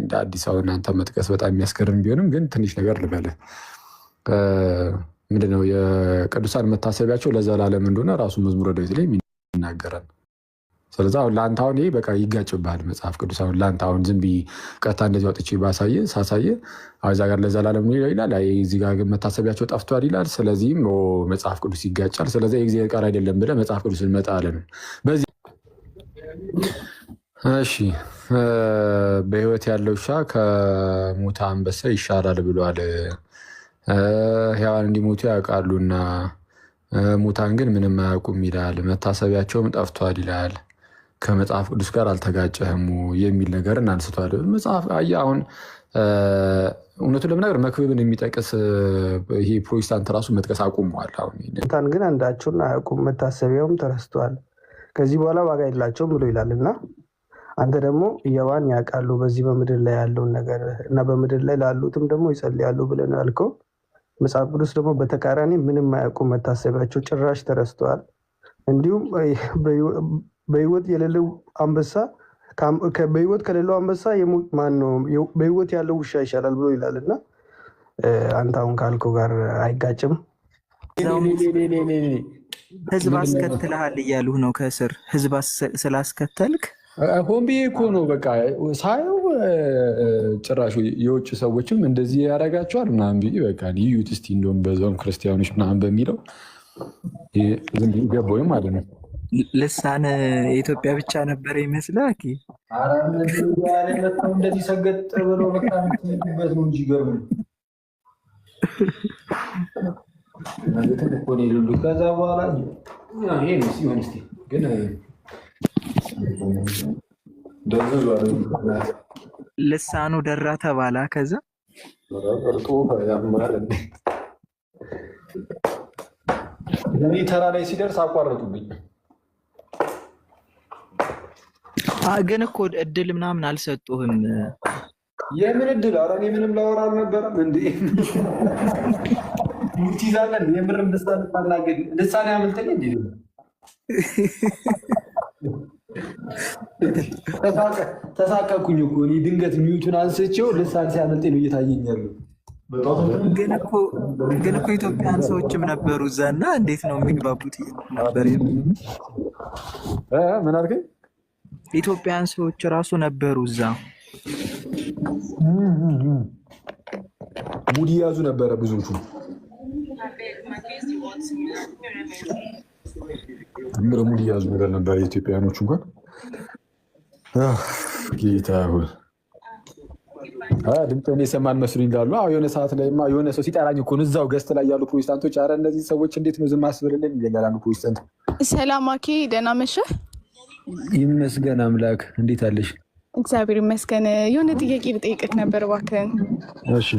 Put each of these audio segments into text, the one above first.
እንደ አዲስ አበባ እናንተ መጥቀስ በጣም የሚያስገርም ቢሆንም ግን ትንሽ ነገር ልበልህ። ምንድነው የቅዱሳን መታሰቢያቸው ለዘላለም እንደሆነ ራሱ መዝሙረ ዳዊት ላይ ይናገራል። ስለዚህ አሁን ለአንተ አሁን ይሄ በቃ ይጋጭብሃል መጽሐፍ ቅዱስ። አሁን ለአንተ አሁን ዝም ብዬ ቀጥታ እንደዚህ አውጥቼ ሳሳየ እዛ ጋር ለዘላለም ይላል፣ እዚህ ጋር ግን መታሰቢያቸው ጠፍቷል ይላል። ስለዚህም መጽሐፍ ቅዱስ ይጋጫል። ስለዚህ የእግዚአብሔር ቃል አይደለም ብለህ መጽሐፍ ቅዱስ እንመጣ አለን በዚህ። እሺ በህይወት ያለው ውሻ ከሞተ አንበሳ ይሻላል ብሏል። ሕያዋን እንዲሞቱ ያውቃሉና ሙታን ግን ምንም አያውቁም ይላል። መታሰቢያቸውም ጠፍቷል ይላል። ከመጽሐፍ ቅዱስ ጋር አልተጋጨህም የሚል ነገር እናንስቷል። መጽሐፍ አሁን እውነቱን ለመናገር መክብብን የሚጠቅስ ይሄ ፕሮቴስታንት ራሱ መጥቀስ አቁመዋል። ሙታን ግን አንዳቸውን አያውቁም መታሰቢያውም ተረስቷል፣ ከዚህ በኋላ ዋጋ የላቸውም ብሎ ይላል እና አንተ ደግሞ ሕያዋን ያውቃሉ በዚህ በምድር ላይ ያለውን ነገር እና በምድር ላይ ላሉትም ደግሞ ይጸልያሉ ብለን ያልከው መጽሐፍ ቅዱስ ደግሞ በተቃራኒ ምንም አያውቁም መታሰቢያቸው ጭራሽ ተረስተዋል። እንዲሁም በህይወት የሌለው አንበሳ በህይወት ከሌለው አንበሳ በህይወት ያለው ውሻ ይሻላል ብሎ ይላል እና አንተ አሁን ካልከው ጋር አይጋጭም። ህዝብ አስከትልሃል እያሉህ ነው። ከስር ህዝብ ስላስከተልክ ሆን ብዬ እኮ ነው በቃ ሳየው ጭራሹ የውጭ ሰዎችም እንደዚህ ያደርጋቸዋል ምናምን ብዬ በቃ ይዩት እስኪ እንደውም በዛውም ክርስቲያኖች ምናምን በሚለው ዝም ብዬ ገባሁኝ ማለት ነው። ልሳን የኢትዮጵያ ብቻ ነበረ ይመስላል። እንደዚህ ሰገጥ ብሎ በቃ በት ነው እንጂ ገርም ከዛ በኋላ ይሄ ሲሆን ስ ግን ልሳኑ ደራ ተባላ። ከዛ ተራ ላይ ሲደርስ አቋረጡብኝ። ግን እኮ እድል ምናምን አልሰጡህም። የምን እድል? ኧረ እኔ ምንም ላወራ አልነበረም። እንደ ትይዛለን የምር ልሳን ያመልጠኝ እንዲ ተሳቀኩኝ እኮ እኔ ድንገት ሚዩቱን አንስቼው ልሳን ሲያመልጠኝ ነው እየታየኛሉ። ግን እኮ ኢትዮጵያን ሰዎችም ነበሩ እዛ እና እንዴት ነው የሚግባቡት ነበር? ምን አልከኝ? ኢትዮጵያን ሰዎች ራሱ ነበሩ እዛ። ሙድ ያዙ ነበረ ብዙዎቹ። ሙድ ያዙ ነገር ነበር የኢትዮጵያኖቹ እንኳን ጌታ ሆይ ድምፅህን የሰማን መስሉኝ ይላሉ። የሆነ ሰዓት ላይማ የሆነ ሰው ሲጠራኝ እኮ ነው እዛው ገስት ላይ ያሉ ፕሮቴስታንቶች፣ ኧረ እነዚህ ሰዎች እንዴት ነው ዝም አስብልልን ይላሉ ፕሮቴስታንት። ሰላም አኬ፣ ደህና መሸህ? ይመስገን አምላክ። እንዴት አለሽ? እግዚአብሔር ይመስገን። የሆነ ጥያቄ ልጠይቅህ ነበር እባክህን። እሺ።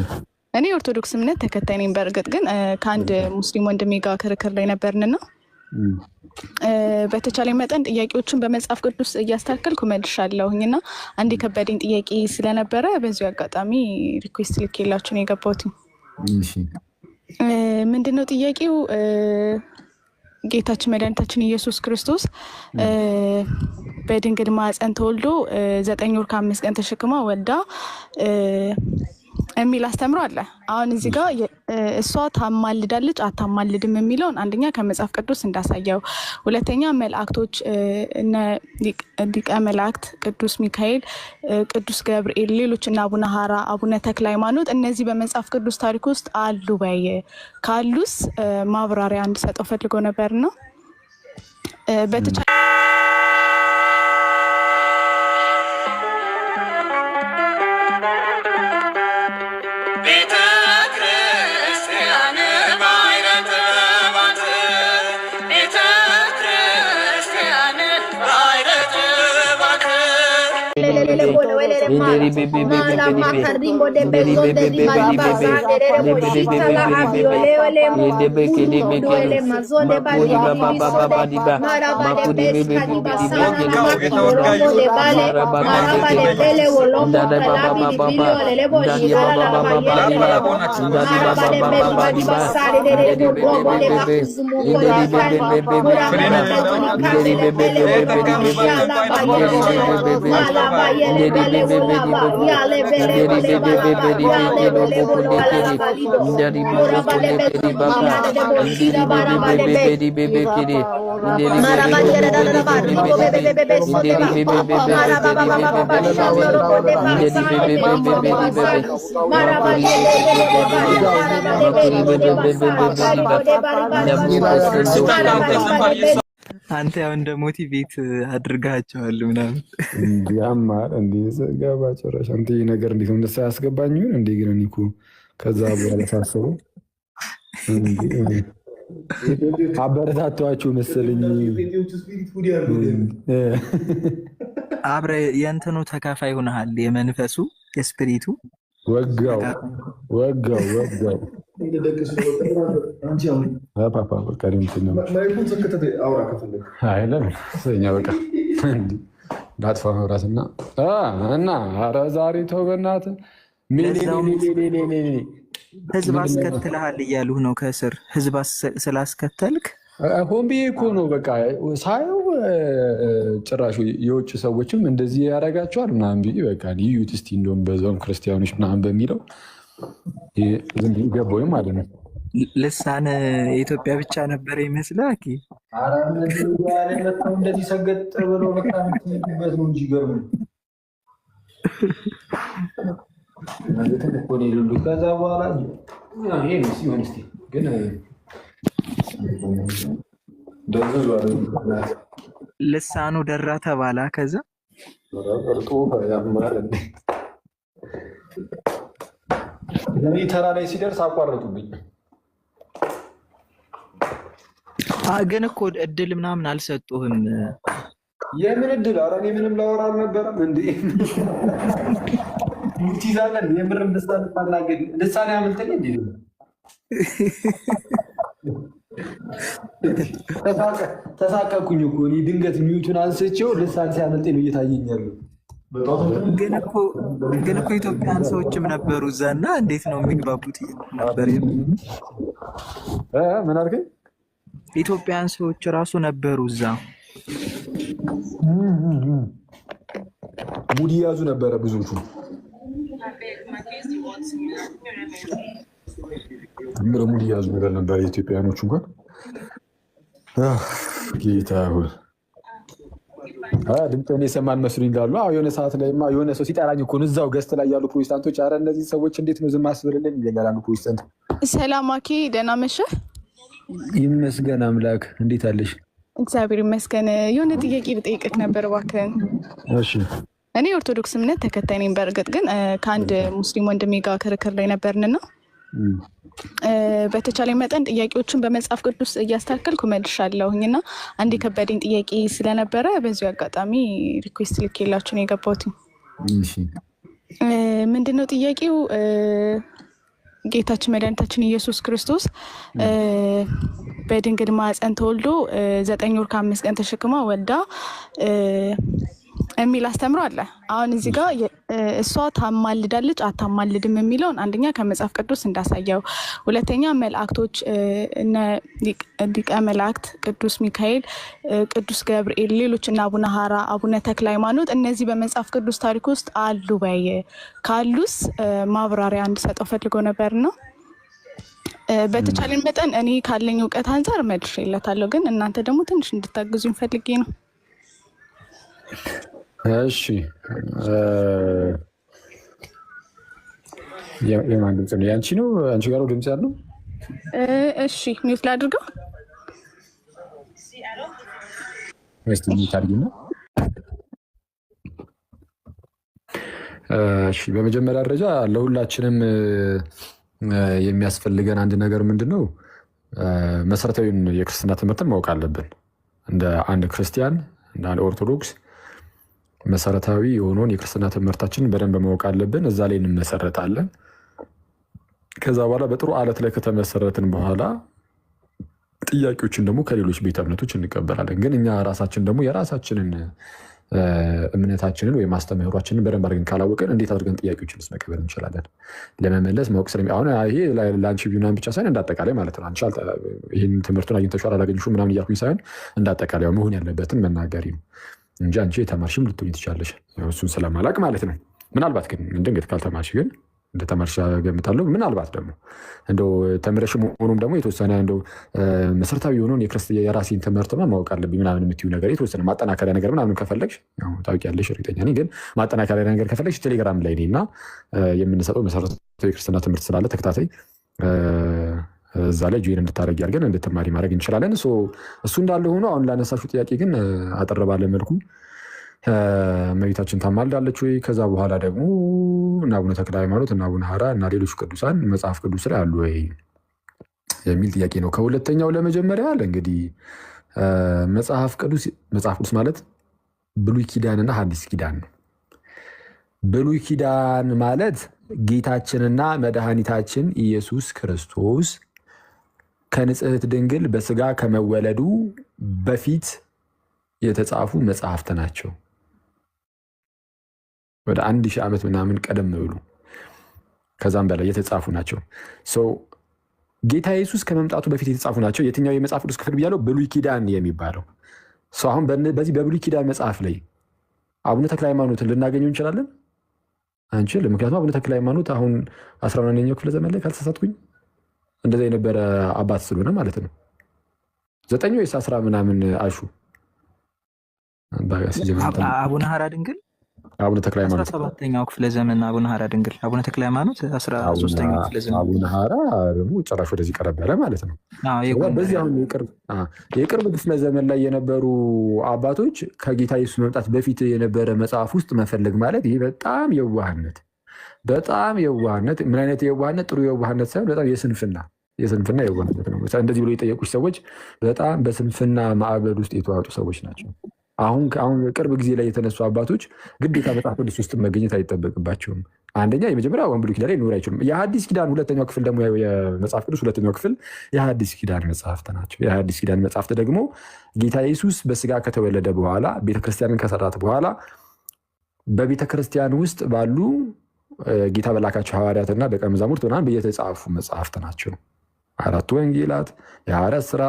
እኔ ኦርቶዶክስ እምነት ተከታይ ነኝ። በእርግጥ ግን ከአንድ ሙስሊም ወንድሜ ጋር ክርክር ላይ ነበርንና በተቻለ መጠን ጥያቄዎችን በመጽሐፍ ቅዱስ እያስተካከልኩ መልሻለሁኝ እና አንድ የከበደኝ ጥያቄ ስለነበረ በዚሁ አጋጣሚ ሪኩዌስት ልኬላችሁ ነው የገባሁት። ምንድነው ጥያቄው? ጌታችን መድኃኒታችን ኢየሱስ ክርስቶስ በድንግል ማዕፀን ተወልዶ 9 ወር ከ5 ቀን ተሸክማ ወልዳ የሚል አስተምሮ አለ። አሁን እዚህ ጋር እሷ ታማልዳለች አታማልድም የሚለውን አንደኛ ከመጽሐፍ ቅዱስ እንዳሳየው፣ ሁለተኛ መላእክቶች ሊቀ መላእክት ቅዱስ ሚካኤል፣ ቅዱስ ገብርኤል፣ ሌሎች እና አቡነ ሐራ፣ አቡነ ተክለ ሃይማኖት እነዚህ በመጽሐፍ ቅዱስ ታሪክ ውስጥ አሉ በይ ካሉስ ማብራሪያ እንድሰጠው ፈልገው ነበር ነው በተቻለ አንተ ያው እንደ ሞቲቬት አድርጋቸዋል ምናምን ያማር እንዴ ዘጋባ ጭራሽ አንተ ይሄ ነገር እንዴት ነው እንደሳ ያስገባኝ ይሁን እንዴ ግን እኔ እኮ ከዛ በኋላ ሳስበው አበረታቷችሁ መሰለኝ አብረ የእንትኑ ተካፋይ ሆነሃል የመንፈሱ የስፒሪቱ ወጋው ፓፓ በቃ ዳጥፋ መብራትና እና ኧረ ዛሬ ተው በእናትህ ህዝብ አስከትልሃል እያሉህ ነው ከስር ህዝብ ስላስከተልክ ሆን ብዬ እኮ ነው በቃ ሳየው ጭራሹ የውጭ ሰዎችም እንደዚህ ያደርጋቸዋል ምናምን ብዬ በቃ ይዩት እስኪ እንደውም በዛውም ክርስቲያኖች ምናምን በሚለው ዝም ብዬ ገባሁኝ ማለት ነው። ልሳን የኢትዮጵያ ብቻ ነበረ ይመስላል። እንደዚህ ሰገጥ ብሎ በቃ በት ነው እንጂ ገርሞኝ ከዛ በኋላ ይሄ ሲሆን ስ ግን ልሳኑ ደራ ተባላ። ከዛ ተራ ላይ ሲደርስ አቋረጡብኝ። ግን እኮ እድል ምናምን አልሰጡህም። የምን እድል? ኧረ እኔ ምንም ላወራ አልነበረም። እንደ ትይዛለን የምርም ልሳን ታናገድ ልሳን ያመልጠኝ እንዴ? ተሳቀኩኝ እኮ እኔ ድንገት ሚዩቱን አንስቼው ልሳን ሲያመልጠኝ ነው እየታየኝ ያለው። ግን እኮ ኢትዮጵያን ሰዎችም ነበሩ እዛ እና እንዴት ነው የሚግባቡት ነበር? ምን አልከኝ? ኢትዮጵያን ሰዎች ራሱ ነበሩ እዛ። ሙድ ያዙ ነበረ ብዙዎቹ። ሙድ ያዙ ነገር ነበር የኢትዮጵያኖቹ እንኳን ጌታ ሆይ ድምፅህን የሰማን መስሉኝ ይላሉ። የሆነ ሰዓት ላይማ የሆነ ሰው ሲጠራኝ እኮ ነው እዛው ገስት ላይ ያሉ ፕሮቴስታንቶች፣ ኧረ እነዚህ ሰዎች እንዴት ነው ዝም አስብልልን ይለኛል አንዱ ፕሮቴስታንት። ሰላም አኬ፣ ደህና መሸህ? ይመስገን አምላክ። እንዴት አለሽ? እግዚአብሔር ይመስገን። የሆነ ጥያቄ ብጠይቅህ ነበር እባክህን። እሺ። እኔ ኦርቶዶክስ እምነት ተከታይ ነኝ። በእርግጥ ግን ከአንድ ሙስሊም ወንድሜ ጋር ክርክር ላይ ነበርንና በተቻለ መጠን ጥያቄዎችን በመጽሐፍ ቅዱስ እያስተካከልኩ መልሻለሁኝ እና አንድ የከበደኝ ጥያቄ ስለነበረ በዚሁ አጋጣሚ ሪኩዌስት ልኬላችሁ ነው የገባሁት። ምንድነው ጥያቄው? ጌታችን መድኃኒታችን ኢየሱስ ክርስቶስ በድንግል ማዕፀን ተወልዶ 9 ወር ከ5 ቀን ተሸክማ ወልዳ የሚል አስተምሮ አለ። አሁን እዚህ ጋር እሷ ታማልዳለች አታማልድም የሚለውን አንደኛ ከመጽሐፍ ቅዱስ እንዳሳየው፣ ሁለተኛ መላእክቶች ሊቀ መላእክት ቅዱስ ሚካኤል፣ ቅዱስ ገብርኤል፣ ሌሎች እና አቡነ ሀራ፣ አቡነ ተክለ ሃይማኖት እነዚህ በመጽሐፍ ቅዱስ ታሪክ ውስጥ አሉ በይ ካሉስ ማብራሪያ እንድሰጠው ፈልጎ ነበር ነው። በተቻለን መጠን እኔ ካለኝ እውቀት አንጻር መልሼለታለሁ፣ ግን እናንተ ደግሞ ትንሽ እንድታግዙኝ ፈልጌ ነው። እሺ የማን ድምፅ ነው? ያንቺ ነው? አንቺ ጋር ነው ድምፅ ያለው? እሺ ሚውት ላድርገው። እስቲ ታርጊና። እሺ በመጀመሪያ ደረጃ ለሁላችንም የሚያስፈልገን አንድ ነገር ምንድነው? መሰረታዊውን የክርስትና ትምህርትን ማወቅ አለብን። እንደ አንድ ክርስቲያን እንደ አንድ ኦርቶዶክስ መሰረታዊ የሆነውን የክርስትና ትምህርታችንን በደንብ ማወቅ አለብን። እዛ ላይ እንመሰረታለን። ከዛ በኋላ በጥሩ አለት ላይ ከተመሰረትን በኋላ ጥያቄዎችን ደግሞ ከሌሎች ቤተ እምነቶች እንቀበላለን። ግን እኛ ራሳችን ደግሞ የራሳችንን እምነታችንን ወይም አስተምህሯችንን በደንብ አድርገን ካላወቅን እንዴት አድርገን ጥያቄዎችን መቀበል እንችላለን? ለመመለስ ማወቅ አሁን ይሄ ለአንቺ ቢሆን ብቻ ሳይሆን እንዳጠቃላይ ማለት ነው። አንቺ ይህን ትምህርቱን አግኝተሽዋል አላገኘሽውም ምናምን እያልኩኝ ሳይሆን እንዳጠቃላይ መሆን ያለበትን መናገሪ ነው። እንጂ አንቺ የተማርሽም ልትሆኝ ትችላለሽ። እሱን ስለማላቅ ማለት ነው። ምናልባት ግን ድንገት ካልተማርሽ ግን እንደተማርሽ ገምታለሁ። ምናልባት ደግሞ እንደው ተምረሽ መሆኑም ደግሞ የተወሰነ እንደው መሰረታዊ የሆነውን የራሴን ትምህርትማ ማወቅ አለብኝ ምናምን የምትይው ነገር የተወሰነ ማጠናከሪያ ነገር ምናምን ከፈለግሽ ታውቂያለሽ፣ እርግጠኛ ነኝ። ግን ማጠናከሪያ ነገር ከፈለግሽ ቴሌግራም ላይ እና የምንሰጠው መሰረታዊ የክርስትና ትምህርት ስላለ ተከታታይ እዛ ላይ ጆይን እንድታደርጊ አድርገን እንድትማሪ ማድረግ እንችላለን። እሱ እንዳለ ሆኖ አሁን ላነሳሽው ጥያቄ ግን አጠር ባለ መልኩ እመቤታችን ታማልዳለች ወይ? ከዛ በኋላ ደግሞ እና አቡነ ተክለ ሃይማኖት እና አቡነ ሐራ እና ሌሎች ቅዱሳን መጽሐፍ ቅዱስ ላይ አሉ ወይ የሚል ጥያቄ ነው። ከሁለተኛው ለመጀመሪያ ያለ እንግዲህ መጽሐፍ ቅዱስ ማለት ብሉይ ኪዳንና ሐዲስ ኪዳን ነው። ብሉይ ኪዳን ማለት ጌታችንና መድኃኒታችን ኢየሱስ ክርስቶስ ከንጽሕት ድንግል በስጋ ከመወለዱ በፊት የተጻፉ መጽሐፍት ናቸው። ወደ 1000 ዓመት ምናምን ቀደም ብሎ ከዛም በላይ የተጻፉ ናቸው። ጌታ ኢየሱስ ከመምጣቱ በፊት የተጻፉ ናቸው። የትኛው የመጽሐፍ ቅዱስ ክፍል ብያለው? ብሉይ ኪዳን የሚባለው። አሁን በዚህ በብሉይ ኪዳን መጽሐፍ ላይ አቡነ ተክለ ሃይማኖትን ልናገኘው እንችላለን? አንችልም። ምክንያቱም አቡነ ተክለ ሃይማኖት አሁን 11ኛው ክፍለ ዘመን ላይ ካልተሳሳትኩኝ እንደዛ የነበረ አባት ስለሆነ ማለት ነው። 9 ወይስ 10 ምናምን አሹ አቡነ ሐራ ድንግል አቡነ ተክለ ሃይማኖት 17ኛው ክፍለ ዘመን አቡነ ሐራ ድንግል፣ አቡነ ተክለ ሃይማኖት 13ኛው ክፍለ ዘመን፣ አቡነ ሐራ ደግሞ ጭራሽ ወደዚህ ቀረብ ያለ ማለት ነው። በዚህ አሁን የቅርብ ክፍለ ዘመን ላይ የነበሩ አባቶች ከጌታ ኢየሱስ መምጣት በፊት የነበረ መጽሐፍ ውስጥ መፈለግ ማለት ይሄ በጣም የዋህነት ምን አይነት የዋህነት? ጥሩ የዋህነት ሳይሆን በጣም የስንፍና የዋህነት ነው። እንደዚህ ብሎ የጠየቁች ሰዎች በጣም በስንፍና ማዕበል ውስጥ የተዋጡ ሰዎች ናቸው። አሁን ቅርብ ጊዜ ላይ የተነሱ አባቶች ግዴታ መጽሐፍ ቅዱስ ውስጥ መገኘት አይጠበቅባቸውም። አንደኛ የመጀመሪያ ብሉይ ኪዳን ላይ ሊኖር አይችሉም። የሐዲስ ኪዳን ሁለተኛው ክፍል ደግሞ የመጽሐፍ ቅዱስ ሁለተኛው ክፍል የሐዲስ ኪዳን መጽሐፍት ናቸው። የሐዲስ ኪዳን መጽሐፍት ደግሞ ጌታ ኢየሱስ በስጋ ከተወለደ በኋላ ቤተክርስቲያንን ከሰራት በኋላ በቤተክርስቲያን ውስጥ ባሉ ጌታ በላካቸው ሐዋርያትና ደቀ መዛሙርት ምናምን የተጻፉ መጽሐፍት ናቸው። 4 ወንጌላት፣ የሐዋርያት ሥራ፣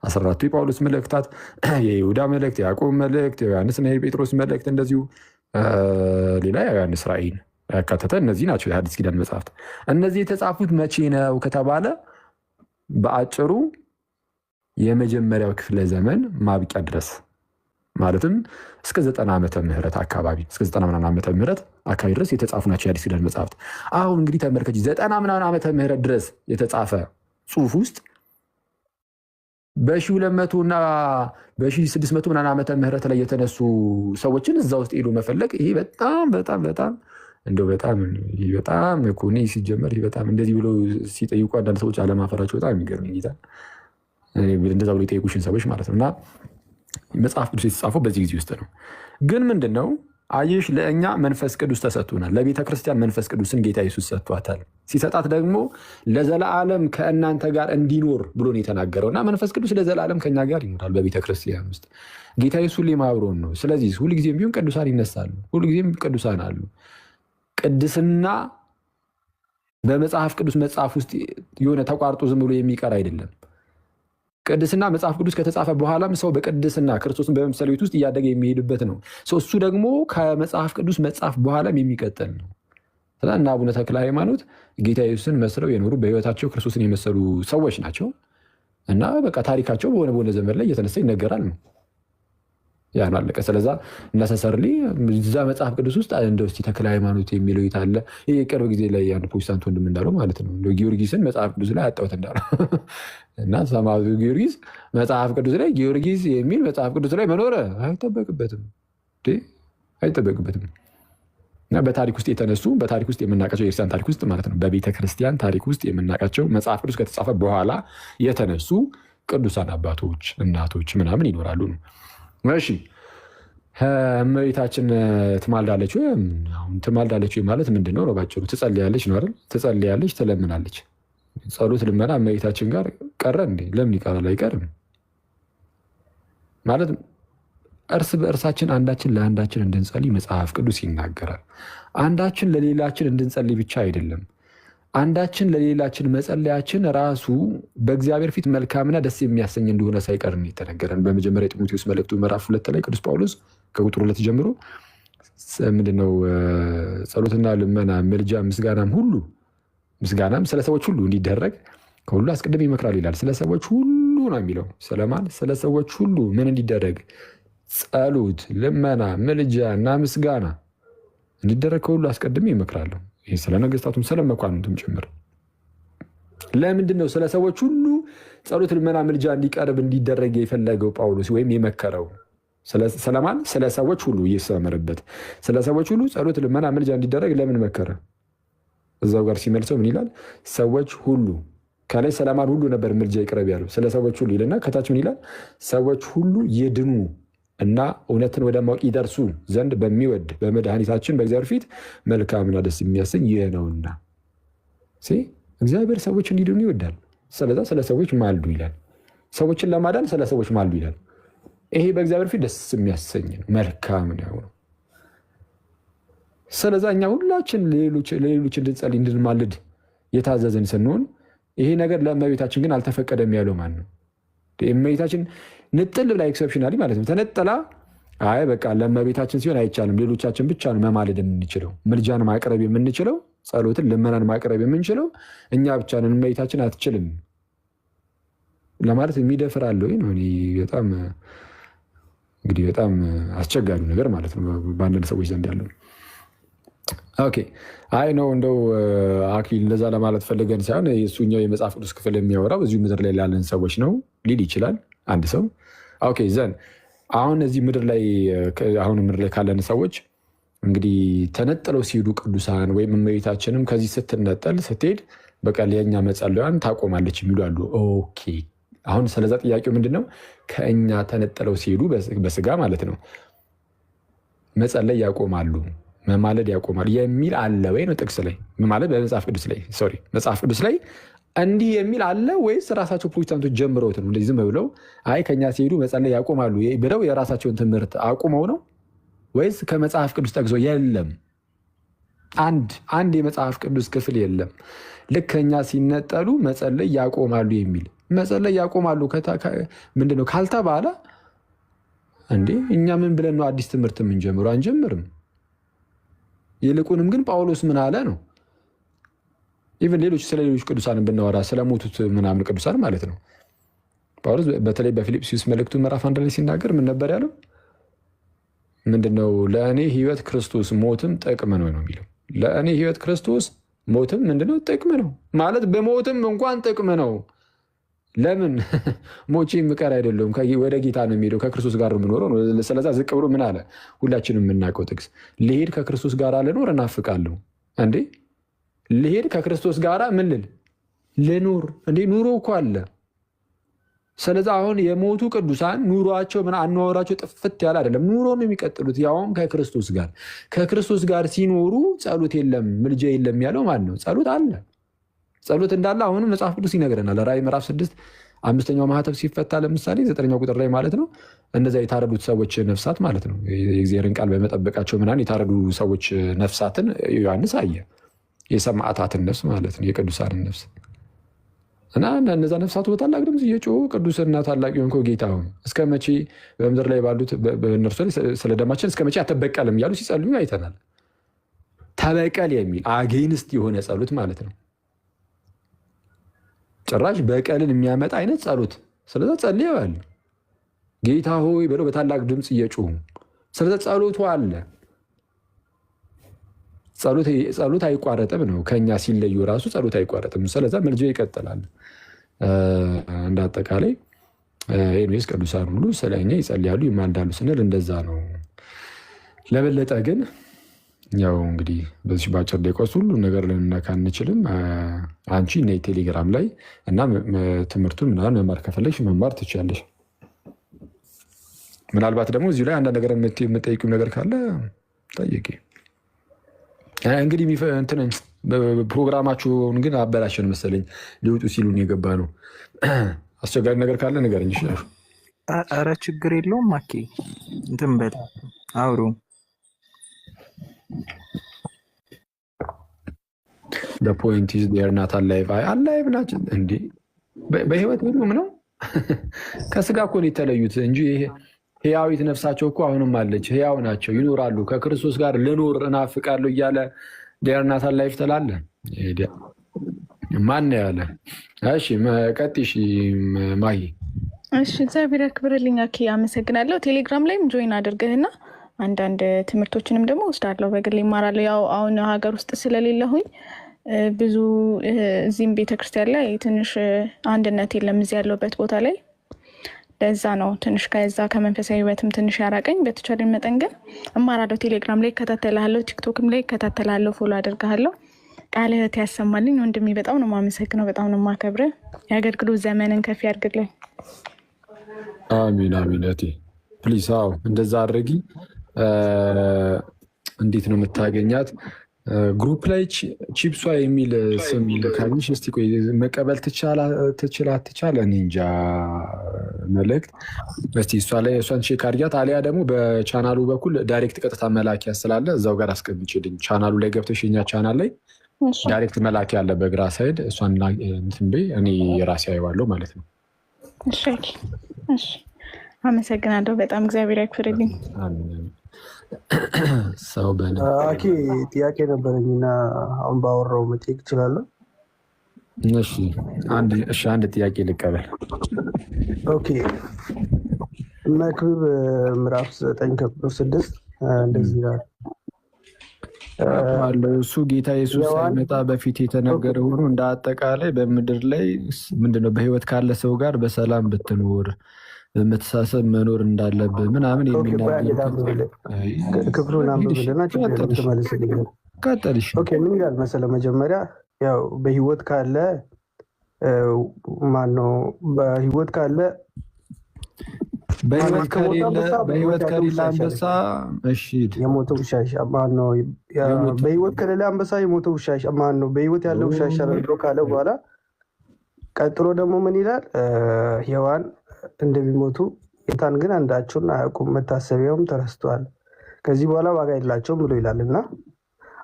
14ቱ የጳውሎስ መልእክታት፣ የይሁዳ መልእክት፣ የያዕቆብ መልእክት፣ የዮሐንስና የጴጥሮስ መልእክት፣ እንደዚሁ ሌላ የዮሐንስ ራእይን ያካተተ እነዚህ ናቸው የሐዲስ ኪዳን መጽሐፍት። እነዚህ የተጻፉት መቼ ነው ከተባለ በአጭሩ የመጀመሪያው ክፍለ ዘመን ማብቂያ ድረስ ማለትም እስከ 90 ዓመተ ምህረት አካባቢ እስከ 90 ዓመተ ምህረት አካባቢ ድረስ የተጻፉ ናቸው የሐዲስ ኪዳን መጽሐፍት። አሁን እንግዲህ ተመልከች 90 ዓመተ ምህረት ድረስ የተጻፈ ጽሁፍ ውስጥ በ1200 እና በ1600 ምናምን ዓመተ ምህረት ላይ የተነሱ ሰዎችን እዛ ውስጥ ሄዶ መፈለግ ይሄ በጣም እኮ እኔ ሲጀመር በጣም እንደዚህ ብሎ ሲጠይቁ አንዳንድ ሰዎች አለማፈራቸው በጣም የሚገርም ጌታ እንደዛ ብሎ የጠየቁሽን ሰዎች ማለት ነው። እና መጽሐፍ ቅዱስ የተጻፈው በዚህ ጊዜ ውስጥ ነው። ግን ምንድን ነው አየሽ፣ ለእኛ መንፈስ ቅዱስ ተሰጥቶናል። ለቤተ ክርስቲያን መንፈስ ቅዱስን ጌታ ኢየሱስ ሰጥቷታል። ሲሰጣት ደግሞ ለዘላለም ከእናንተ ጋር እንዲኖር ብሎ ነው የተናገረው። እና መንፈስ ቅዱስ ለዘላለም ከእኛ ጋር ይኖራል በቤተ ክርስቲያን ውስጥ። ጌታ ኢየሱስ ሁሌም አብሮን ነው። ስለዚህ ሁልጊዜም ቢሆን ቅዱሳን ይነሳሉ፣ ሁልጊዜም ቅዱሳን አሉ። ቅድስና በመጽሐፍ ቅዱስ መጽሐፍ ውስጥ የሆነ ተቋርጦ ዝም ብሎ የሚቀር አይደለም። ቅድስና መጽሐፍ ቅዱስ ከተጻፈ በኋላም ሰው በቅድስና ክርስቶስን በመምሰል ቤት ውስጥ እያደገ የሚሄድበት ነው። እሱ ደግሞ ከመጽሐፍ ቅዱስ መጽሐፍ በኋላም የሚቀጥል ነው። እና አቡነ ተክለ ሃይማኖት ጌታ ኢየሱስን መስለው የኖሩ በሕይወታቸው ክርስቶስን የመሰሉ ሰዎች ናቸው። እና በቃ ታሪካቸው በሆነ ዘመን ላይ እየተነሳ ይነገራል ነው ያን አለቀ። ስለዛ ነሰሰርሊ እዛ መጽሐፍ ቅዱስ ውስጥ እንደው እስኪ ተክለ ሃይማኖት የሚለው ይታለ ይሄ ቅርብ ጊዜ ላይ አንድ ፕሮቴስታንት ወንድም እንዳለው ማለት ነው እንደው ጊዮርጊስን መጽሐፍ ቅዱስ ላይ አጣሁት እንዳለው እና ሰማዕቱ ጊዮርጊስ መጽሐፍ ቅዱስ ላይ ጊዮርጊስ የሚል መጽሐፍ ቅዱስ ላይ መኖር አይጠበቅበትም። እና በታሪክ ውስጥ የተነሱ በታሪክ ውስጥ የምናውቃቸው የክርስቲያን ታሪክ ውስጥ ማለት ነው በቤተ ክርስቲያን ታሪክ ውስጥ የምናውቃቸው መጽሐፍ ቅዱስ ከተጻፈ በኋላ የተነሱ ቅዱሳን አባቶች እናቶች ምናምን ይኖራሉ ነው። እሺ እመቤታችን ትማልዳለች ወይ? ትማልዳለች ወይ ማለት ምንድን ነው? ባጭሩ ትጸልያለች ነው አይደል? ትጸልያለች፣ ትለምናለች። ጸሎት ልመና እመቤታችን ጋር ቀረ እንዴ? ለምን ይቀራል? አይቀርም ማለት እርስ በእርሳችን አንዳችን ለአንዳችን እንድንጸልይ መጽሐፍ ቅዱስ ይናገራል። አንዳችን ለሌላችን እንድንጸልይ ብቻ አይደለም፣ አንዳችን ለሌላችን መጸለያችን ራሱ በእግዚአብሔር ፊት መልካምና ደስ የሚያሰኝ እንደሆነ ሳይቀር የተነገረን በመጀመሪያ ጢሞቴዎስ መልእክቱ ምዕራፍ 2 ላይ ቅዱስ ጳውሎስ ከቁጥር 2 ጀምሮ ምንድነው ጸሎትና ልመና ምልጃ ምስጋናም ስለ ሰዎች ሁሉ እንዲደረግ ከሁሉ አስቀድሞ ይመክራል ይላል። ስለ ሰዎች ሁሉ ነው የሚለው። ስለማን? ስለ ሰዎች ሁሉ ምን እንዲደረግ? ጸሎት፣ ልመና፣ ምልጃ እና ምስጋና እንዲደረግ ከሁሉ አስቀድሞ ይመክራለሁ። ይህ ስለ ነገስታቱም ስለ መኳንንቱም ጭምር። ለምንድን ነው ስለ ሰዎች ሁሉ ጸሎት፣ ልመና፣ ምልጃ እንዲደረግ የፈለገው ጳውሎስ ወይም የመከረው? ስለማን? ስለ ሰዎች ሁሉ እየሰመረበት ስለ ሰዎች ሁሉ ጸሎት፣ ልመና፣ ምልጃ እንዲደረግ ለምን መከረ? እዛው ጋር ሲመልሰው ምን ይላል? ሰዎች ሁሉ። ከላይ ስለማን ሁሉ ነበር ምልጃ ይቅረብ ያለው? ስለ ሰዎች ሁሉ ይልና ከታች ምን ይላል? ሰዎች ሁሉ ይድኑ እና እውነትን ወደ ማወቅ ይደርሱ ዘንድ በሚወድ በመድኃኒታችን በእግዚአብሔር ፊት መልካምና ደስ የሚያሰኝ ይህ ነውና። እግዚአብሔር ሰዎች እንዲድኑ ይወዳል። ስለዛ ስለ ሰዎች ማልዱ ይላል። ሰዎችን ለማዳን ስለ ሰዎች ማልዱ ይላል። ይሄ በእግዚአብሔር ፊት ደስ የሚያሰኝ ነው፣ መልካም ነው። ስለዛ እኛ ሁላችን ለሌሎች እንድንጸልይ እንድንማልድ የታዘዝን ስንሆን ይሄ ነገር ለእመቤታችን ግን አልተፈቀደም ያለው ማን ነው? እመቤታችን ንጥል ብላ ኤክሰፕሽናሊ ማለት ነው ተነጠላ፣ አይ በቃ ለእመቤታችን ሲሆን አይቻልም፣ ሌሎቻችን ብቻ ነው መማለድ የምንችለው፣ ምልጃን ማቅረብ የምንችለው፣ ጸሎትን ልመናን ማቅረብ የምንችለው እኛ ብቻ ነን፣ እመቤታችን አትችልም ለማለት የሚደፍር አለ ወይ ነው። በጣም እንግዲህ በጣም አስቸጋሪው ነገር ማለት ነው በአንዳንድ ሰዎች ዘንድ ያለው። ኦኬ አይ ነው እንደው አክሊል እንደዛ ለማለት ፈልገን ሳይሆን የእሱኛው የመጽሐፍ ቅዱስ ክፍል የሚያወራው እዚሁ ምድር ላይ ላለን ሰዎች ነው ሊል ይችላል አንድ ሰው። ኦኬ ዘን አሁን እዚህ ምድር ላይ ካለን ሰዎች እንግዲህ ተነጥለው ሲሄዱ ቅዱሳን ወይም እመቤታችንም ከዚህ ስትነጠል ስትሄድ በቃ የኛ መጸለያን ታቆማለች የሚሉ አሉ። ኦኬ አሁን ስለዛ ጥያቄው ምንድነው? ከእኛ ተነጥለው ሲሄዱ በስጋ ማለት ነው መጸለይ ያቆማሉ፣ መማለድ ያቆማሉ የሚል አለ ወይ ነው ጥቅስ ላይ ማለት በመጽሐፍ ቅዱስ ላይ መጽሐፍ ቅዱስ ላይ እንዲህ የሚል አለ ወይስ ራሳቸው ፕሮቴስታንቶች ጀምረውት ነው? እንደዚህ ዝም ብለው አይ ከኛ ሲሄዱ መጸለይ ያቆማሉ ብለው የራሳቸውን ትምህርት አቁመው ነው ወይስ ከመጽሐፍ ቅዱስ ጠቅሶ የለም? አንድ የመጽሐፍ ቅዱስ ክፍል የለም ልክ ከኛ ሲነጠሉ መጸለይ ያቆማሉ የሚል። መጸለይ ያቆማሉ ምንድነው ካልተባለ እንዴ እኛ ምን ብለን ነው አዲስ ትምህርት የምንጀምረው? አንጀምርም። ይልቁንም ግን ጳውሎስ ምን አለ ነው ኢቨን ስለ ሌሎች ቅዱሳን ብናወራ ስለሞቱት ምናምን ቅዱሳን ማለት ነው። ጳውሎስ በተለይ በፊልጵስዩስ መልእክቱ ምዕራፍ 1 ላይ ሲናገር ምን ነበር ያለው? ምንድነው? ለእኔ ሕይወት ክርስቶስ ሞትም ጥቅም ነው የሚለው። ለእኔ ሕይወት ክርስቶስ ሞትም ምንድነው? ጥቅም ነው ማለት በሞትም እንኳን ጥቅም ነው። ለምን ሞቼ የምቀር አይደለም፣ ወደ ጌታ ነው የሚሄደው፣ ከክርስቶስ ጋር የምኖረው ነው። ስለዛ ዝቅ ብሎ ምን አለ? ሁላችንም የምናውቀው ጥቅስ ልሄድ ከክርስቶስ ጋር ልኖር እናፍቃለሁ። እንዴ ልሄድ ከክርስቶስ ጋር ምን ልኖር? እንዴ ኑሮ እኮ አለ። ስለዛ አሁን የሞቱ ቅዱሳን ኑሯቸው አኗኗራቸው ጥፍት ያለ አይደለም፣ ኑሮ ነው የሚቀጥሉት፣ ያውም ከክርስቶስ ጋር ሲኖሩ ጸሎት የለም ምልጃ የለም ያለው ማን ነው? ጸሎት አለ። ጸሎት እንዳለ አሁንም መጽሐፍ ቅዱስ ይነግረናል። ራዕይ ምዕራፍ 6 5ኛው ማህተብ ሲፈታ ለምሳሌ 9ኛው ቁጥር ላይ ማለት ነው እነዚያ የታረዱት ሰዎች ነፍሳት ማለት ነው የእግዚአብሔርን ቃል በመጠበቃቸው ምናምን የታረዱ ሰዎች ነፍሳትን ዮሐንስ አየ። የሰማዕታትን ነፍስ ማለት ነው የቅዱሳንን ነፍስ እና እነዛ ነፍሳቱ በታላቅ ድምፅ እየጮሁ ቅዱስና ታላቅ የሆንከው ጌታ ሆይ እስከ መቼ በምድር ላይ ባሉት በእነርሱ ላይ ስለ ደማችን እስከ መቼ አትበቀልም እያሉ ሲጸልዩ አይተናል። ተበቀል የሚል አጌንስት የሆነ ጸሎት ማለት ነው። ጭራሽ በቀልን የሚያመጣ አይነት ጸሎት። ስለዛ ጸልየዋል ጌታ ሆይ ብለው በታላቅ ድምፅ እየጮሁ። ስለዛ ጸሎቱ አለ። ጸሎት አይቋረጥም ነው። ከኛ ሲለዩ ራሱ ጸሎት አይቋረጥም። ስለዛ ምልጃ ይቀጥላል። እንደ አጠቃላይ ኤኒዌይስ ቅዱሳን ሁሉ ስለኛ ይጸልያሉ ይማልዳሉ ስንል እንደዛ ነው። ለበለጠ ግን ያው እንግዲህ በዚህ በአጭር ደቂቃ ውስጥ ሁሉ ነገር ልንነካ አንችልም። አንቺ ነይ ቴሌግራም ላይ እና ትምህርቱን ምናምን መማር ከፈለግሽ መማር ትችያለሽ። ምናልባት ደግሞ እዚሁ ላይ አንዳንድ ነገር የምጠይቂው ነገር ካለ ጠይቂ። እንግዲህ ፕሮግራማችሁን ግን አበላሸን መሰለኝ፣ ሊወጡ ሲሉን የገባ ነው። አስቸጋሪ ነገር ካለ ንገረኝ ይችላል። ኧረ ችግር የለውም። ማኬ እንትን በል አውሩ። ፖይንት ኢዝ ዜር ናት አላይቭ አላይቭ ናቸው እንዴ? በህይወት ምንም ነው ከስጋ እኮ ነው የተለዩት እንጂ ሕያዊት ነፍሳቸው እኮ አሁንም አለች፣ ሕያው ናቸው፣ ይኖራሉ። ከክርስቶስ ጋር ልኖር እናፍቃለሁ እያለ ዲያርናታን ላይፍ ትላለ። ማን ያለ? እሺ ቀጥሽ ማሂ። እሺ እግዚአብሔር ያክብርልኝ። አኬ አመሰግናለሁ። ቴሌግራም ላይም ጆይን አድርገህና አንዳንድ ትምህርቶችንም ደግሞ ወስዳለሁ፣ በግል ይማራለሁ። ያው አሁን ሀገር ውስጥ ስለሌለሁኝ ብዙ እዚህም ቤተክርስቲያን ላይ ትንሽ አንድነት የለም እዚህ ያለሁበት ቦታ ላይ። ለዛ ነው ትንሽ ከዛ ከመንፈሳዊ ህይወትም ትንሽ ያራቀኝ። በተቻለኝ መጠን ግን እማራለሁ። ቴሌግራም ላይ እከታተላለሁ፣ ቲክቶክም ላይ እከታተላለሁ፣ ፎሎ አደርግሃለሁ። ቃለ ሕይወት ያሰማልኝ ወንድሜ። በጣም ነው የማመሰግነው፣ በጣም ነው የማከብረው። የአገልግሎት ዘመንን ከፍ ያድርግልኝ። አሚን አሚን። እቴ ፕሊስ፣ አዎ እንደዛ አድርጊ። እንዴት ነው የምታገኛት? ግሩፕ ላይ ቺፕሷ የሚል ስም ካግኝሽ እስቲ ቆይ መቀበል ትችላ እኔ እንጃ። መልእክት እስቲ እሷን ቼክ አድርጊያት። አሊያ ደግሞ በቻናሉ በኩል ዳይሬክት ቀጥታ መላኪያ ስላለ እዛው ጋር አስቀምጪልኝ። ቻናሉ ላይ ገብተሽ የኛ ቻናል ላይ ዳይሬክት መላኪያ አለ በግራ ሳይድ። እሷን እንትን በይ፣ እኔ የራሴ አየዋለሁ ማለት ነው። እሺ አመሰግናለሁ በጣም። እግዚአብሔር ያክብርልኝ። ሰው አኬ ጥያቄ ነበረኝና አሁን ባወራው መጠየቅ እችላለሁ? እሺ አንድ ጥያቄ ልቀበል። ኦኬ መክብብ ምዕራፍ 9 ከቁጥር 6 እንደዚህ ይላል። እሱ ጌታ ኢየሱስ ሳይመጣ በፊት የተነገረ ሆኖ እንደ አጠቃላይ በምድር ላይ ምንድነው በህይወት ካለ ሰው ጋር በሰላም ብትኖር በመተሳሰብ መኖር እንዳለብህ ምናምን የሚናገር ክፍሉን አንብብልና ትመልስልኝ። ቀጥልሽ። ምን ይላል መሰለህ? መጀመሪያ ያው በህይወት ካለ ማነው በህይወት ካለ በህይወት ከሌለ አንበሳ የሞተው ውሻ ማነው? በህይወት ከሌለ አንበሳ የሞተው ውሻ ማነው? በህይወት ያለው ውሻ ይሻላል ብሎ ካለ በኋላ ቀጥሎ ደግሞ ምን ይላል? ሔዋን እንደሚሞቱ ሙታን ግን አንዳቸውን አያውቁም፣ መታሰቢያውም ተረስቷል፣ ከዚህ በኋላ ዋጋ የላቸውም ብሎ ይላል። እና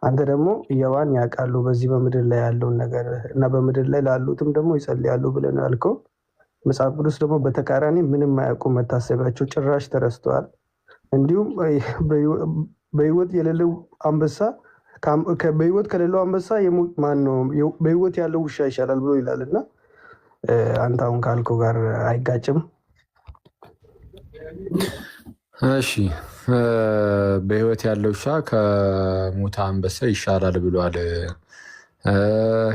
አንተ ደግሞ ሔዋን ያውቃሉ በዚህ በምድር ላይ ያለውን ነገር እና በምድር ላይ ላሉትም ደግሞ ይጸልያሉ ብለን ያልከው መጽሐፍ ቅዱስ ደግሞ በተቃራኒ ምንም አያውቁም፣ መታሰቢያቸው ጭራሽ ተረስተዋል። እንዲሁም በህይወት የሌለው አንበሳ በህይወት ከሌለው አንበሳ ማነው በህይወት ያለው ውሻ ይሻላል ብሎ ይላል። እና አንተ አሁን ካልከው ጋር አይጋጭም? እሺ በህይወት ያለው ውሻ ከሞተ አንበሳ ይሻላል ብሏል።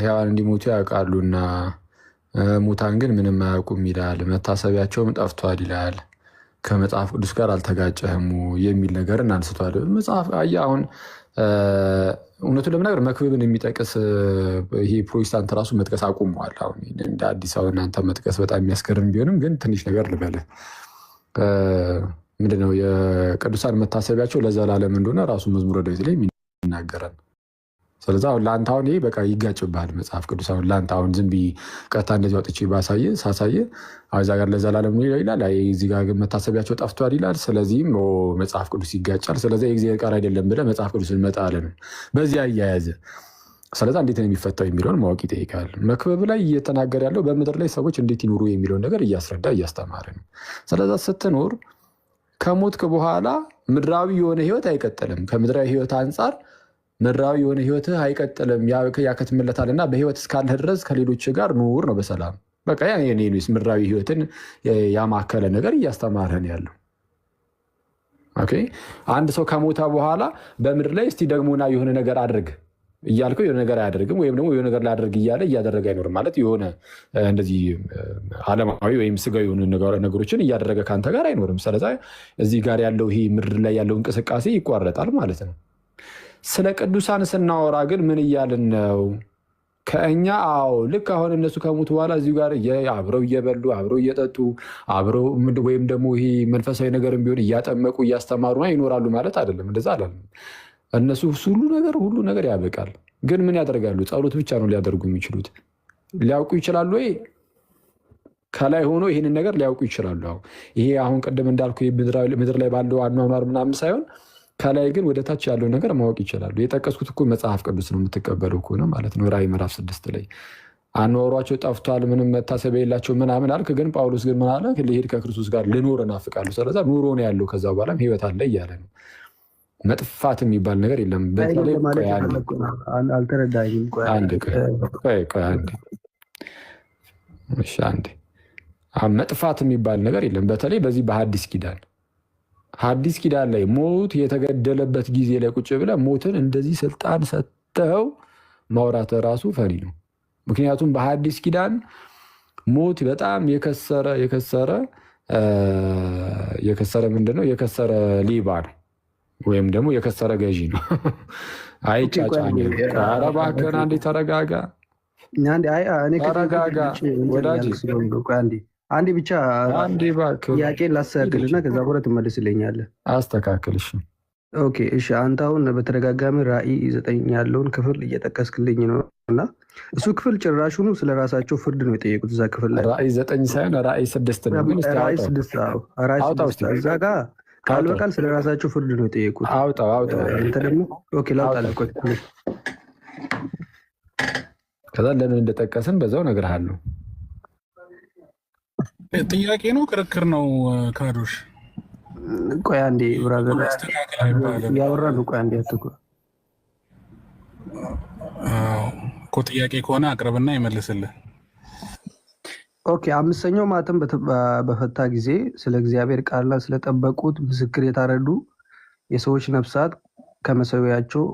ሔዋን እንዲሞቱ ያውቃሉና ሙታን ግን ምንም አያውቁም ይላል። መታሰቢያቸውም ጠፍቷል ይላል። ከመጽሐፍ ቅዱስ ጋር አልተጋጨህም የሚል ነገር አንስቷል። መጽሐፍ አሁን እውነቱን ለመናገር መክብብን የሚጠቅስ ይሄ ፕሮቴስታንት ራሱ መጥቀስ አቁመዋል። አሁን እንደ አዲስ አበባ እናንተ መጥቀስ በጣም የሚያስገርም ቢሆንም ግን ትንሽ ነገር ልበልህ። ምንድነው የቅዱሳን መታሰቢያቸው ለዘላለም እንደሆነ ራሱ መዝሙረ ዳዊት ላይ ይናገራል። ስለዚህ አሁን ለአንተ አሁን ይሄ በቃ ይጋጭብሃል መጽሐፍ ቅዱስ። አሁን ለአንተ አሁን ዝም ብዬ ቀጥታ እንደዚህ ወጥቼ ሳሳየ እዛ ጋር ለዘላለም ይላል፣ እዚህ ጋር መታሰቢያቸው ጠፍቷል ይላል። ስለዚህም መጽሐፍ ቅዱስ ይጋጫል። ስለዚህ የእግዚአብሔር ቃል አይደለም ብለህ መጽሐፍ ቅዱስን መጣል ነው በዚህ አያያዘ። ስለዚህ እንዴት ነው የሚፈታው የሚለውን ማወቅ ይጠይቃል። መክብብ ላይ እየተናገር ያለው በምድር ላይ ሰዎች እንዴት ይኖሩ የሚለውን ነገር እያስረዳ እያስተማረ ነው። ስለዛ ስትኖር ከሞትክ በኋላ ምድራዊ የሆነ ህይወት አይቀጥልም። ከምድራዊ ህይወት አንጻር ምድራዊ የሆነ ህይወትህ አይቀጥልም፣ ያከትምለታል። እና በህይወት እስካለህ ድረስ ከሌሎች ጋር ኑር ነው በሰላም በቃ። ምድራዊ ህይወትን ያማከለ ነገር እያስተማረን ያለው። አንድ ሰው ከሞተ በኋላ በምድር ላይ እስቲ ደግሞና የሆነ ነገር አድርግ እያልከው የሆነ ነገር አያደርግም፣ ወይም ደግሞ የሆነ ነገር ላደርግ እያለ እያደረገ አይኖርም። ማለት የሆነ እንደዚህ ዓለማዊ ወይም ስጋዊ የሆኑ ነገሮችን እያደረገ ከአንተ ጋር አይኖርም። ስለዚህ እዚህ ጋር ያለው ይሄ ምድር ላይ ያለው እንቅስቃሴ ይቋረጣል ማለት ነው። ስለ ቅዱሳን ስናወራ ግን ምን እያልን ነው? ከእኛ ልክ አሁን እነሱ ከሞቱ በኋላ እዚሁ ጋር አብረው እየበሉ አብረው እየጠጡ አብረው ወይም ደግሞ ይሄ መንፈሳዊ ነገርም ቢሆን እያጠመቁ እያስተማሩ ይኖራሉ ማለት አይደለም። እንደዛ አላለም። እነሱ ሁሉ ነገር ያበቃል። ግን ምን ያደርጋሉ? ጸሎት ብቻ ነው ሊያደርጉ የሚችሉት። ሊያውቁ ይችላሉ ወይ? ከላይ ሆኖ ይህንን ነገር ሊያውቁ ይችላሉ። ይሄ አሁን ቅድም እንዳልኩ ምድር ላይ ባለው አኗኗር ምናምን ሳይሆን ከላይ ግን ወደ ታች ያለው ነገር ማወቅ ይችላሉ። የጠቀስኩት እኮ መጽሐፍ ቅዱስ ነው የምትቀበለው ከሆነ ማለት ነው። ራዕይ ምዕራፍ 6 ላይ አኗኗሯቸው ጠፍቷል፣ ምንም መታሰቢያ የላቸው ምናምን አልክ። ግን ጳውሎስ ግን ምን አለ? ልሄድ ከክርስቶስ ጋር ልኖር እናፍቃለሁ። ስለዛ ኑሮ ነው ያለው፣ ከዛ በኋላም ህይወት አለ እያለ ነው። መጥፋት የሚባል ነገር የለም። አልተረዳኝም። መጥፋት የሚባል ነገር የለም። በተለይ በዚህ በሐዲስ ኪዳን ላይ ሞት የተገደለበት ጊዜ ላይ ቁጭ ብለህ ሞትን እንደዚህ ስልጣን ሰጥተው ማውራት ራሱ ፈሪ ነው። ምክንያቱም በሐዲስ ኪዳን ሞት በጣም የከሰረ ምንድነው? የከሰረ ሌባ ነው፣ ወይም ደግሞ የከሰረ ገዢ ነው። አይጫጫኝ። ኧረ እባክህን አንዴ ተረጋጋ፣ ተረጋጋ ወዳጅ። አንዴ ብቻ ጥያቄን ላስተካክልና ከዛ በኋላ ትመልስልኛለህ። አስተካክልሽ። ኦኬ እሺ። አንተ አሁን በተደጋጋሚ ራእይ 9 ያለውን ክፍል እየጠቀስክልኝ ነው እና እሱ ክፍል ጭራሹኑ ስለ ራሳቸው ፍርድ ነው የጠየቁት። እዛ ክፍል ላይ ራእይ 9 ሳይሆን ራእይ 6 ነው። ራእይ 6 እዛ ጋር ቃል በቃል ስለ ራሳቸው ፍርድ ነው የጠየቁት። አውጣው። አንተ ደግሞ ኦኬ ላውጣልህ። ከዛ ለምን እንደጠቀስን በዛው እነግርሃለሁ። ጥያቄ ነው ክርክር ነው ካዶሽ? ቆይ አንዴ ብራዘር ያወራሉ። ቆይ አንዴ አትኩ እኮ ጥያቄ ከሆነ አቅርብና ይመልስልህ። ኦኬ 5ኛው ማተም በፈታ ጊዜ ስለ እግዚአብሔር ቃልና ስለጠበቁት ምስክር የታረዱ የሰዎች ነፍሳት ከመሠዊያቸው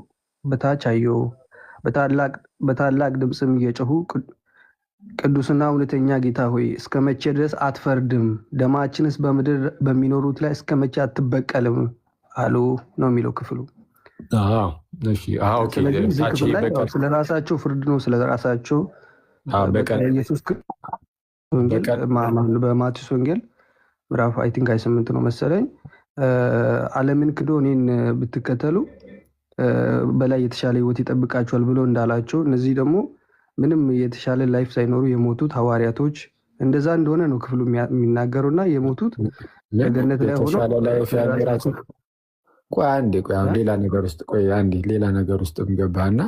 በታች አየሁ። በታላቅ ድምፅም እየጮሁ ቅዱስና እውነተኛ ጌታ ሆይ እስከ መቼ ድረስ አትፈርድም? ደማችንስ በምድር በሚኖሩት ላይ እስከ መቼ አትበቀልም አሉ ነው የሚለው ክፍሉ። ስለ ራሳቸው ፍርድ ነው፣ ስለ ራሳቸው ኢየሱስ በማቴዎስ ወንጌል ምዕራፍ 28 ነው መሰለኝ፣ ዓለምን ክዶ እኔን ብትከተሉ በላይ የተሻለ ህይወት ይጠብቃቸዋል ብሎ እንዳላቸው፣ እነዚህ ደግሞ ምንም የተሻለ ላይፍ ሳይኖሩ የሞቱት ሐዋርያቶች እንደዛ እንደሆነ ነው ክፍሉ የሚናገሩና የሞቱት በገነት ላይ ሆኖ ሌላ ነገር ውስጥ ገባህና፣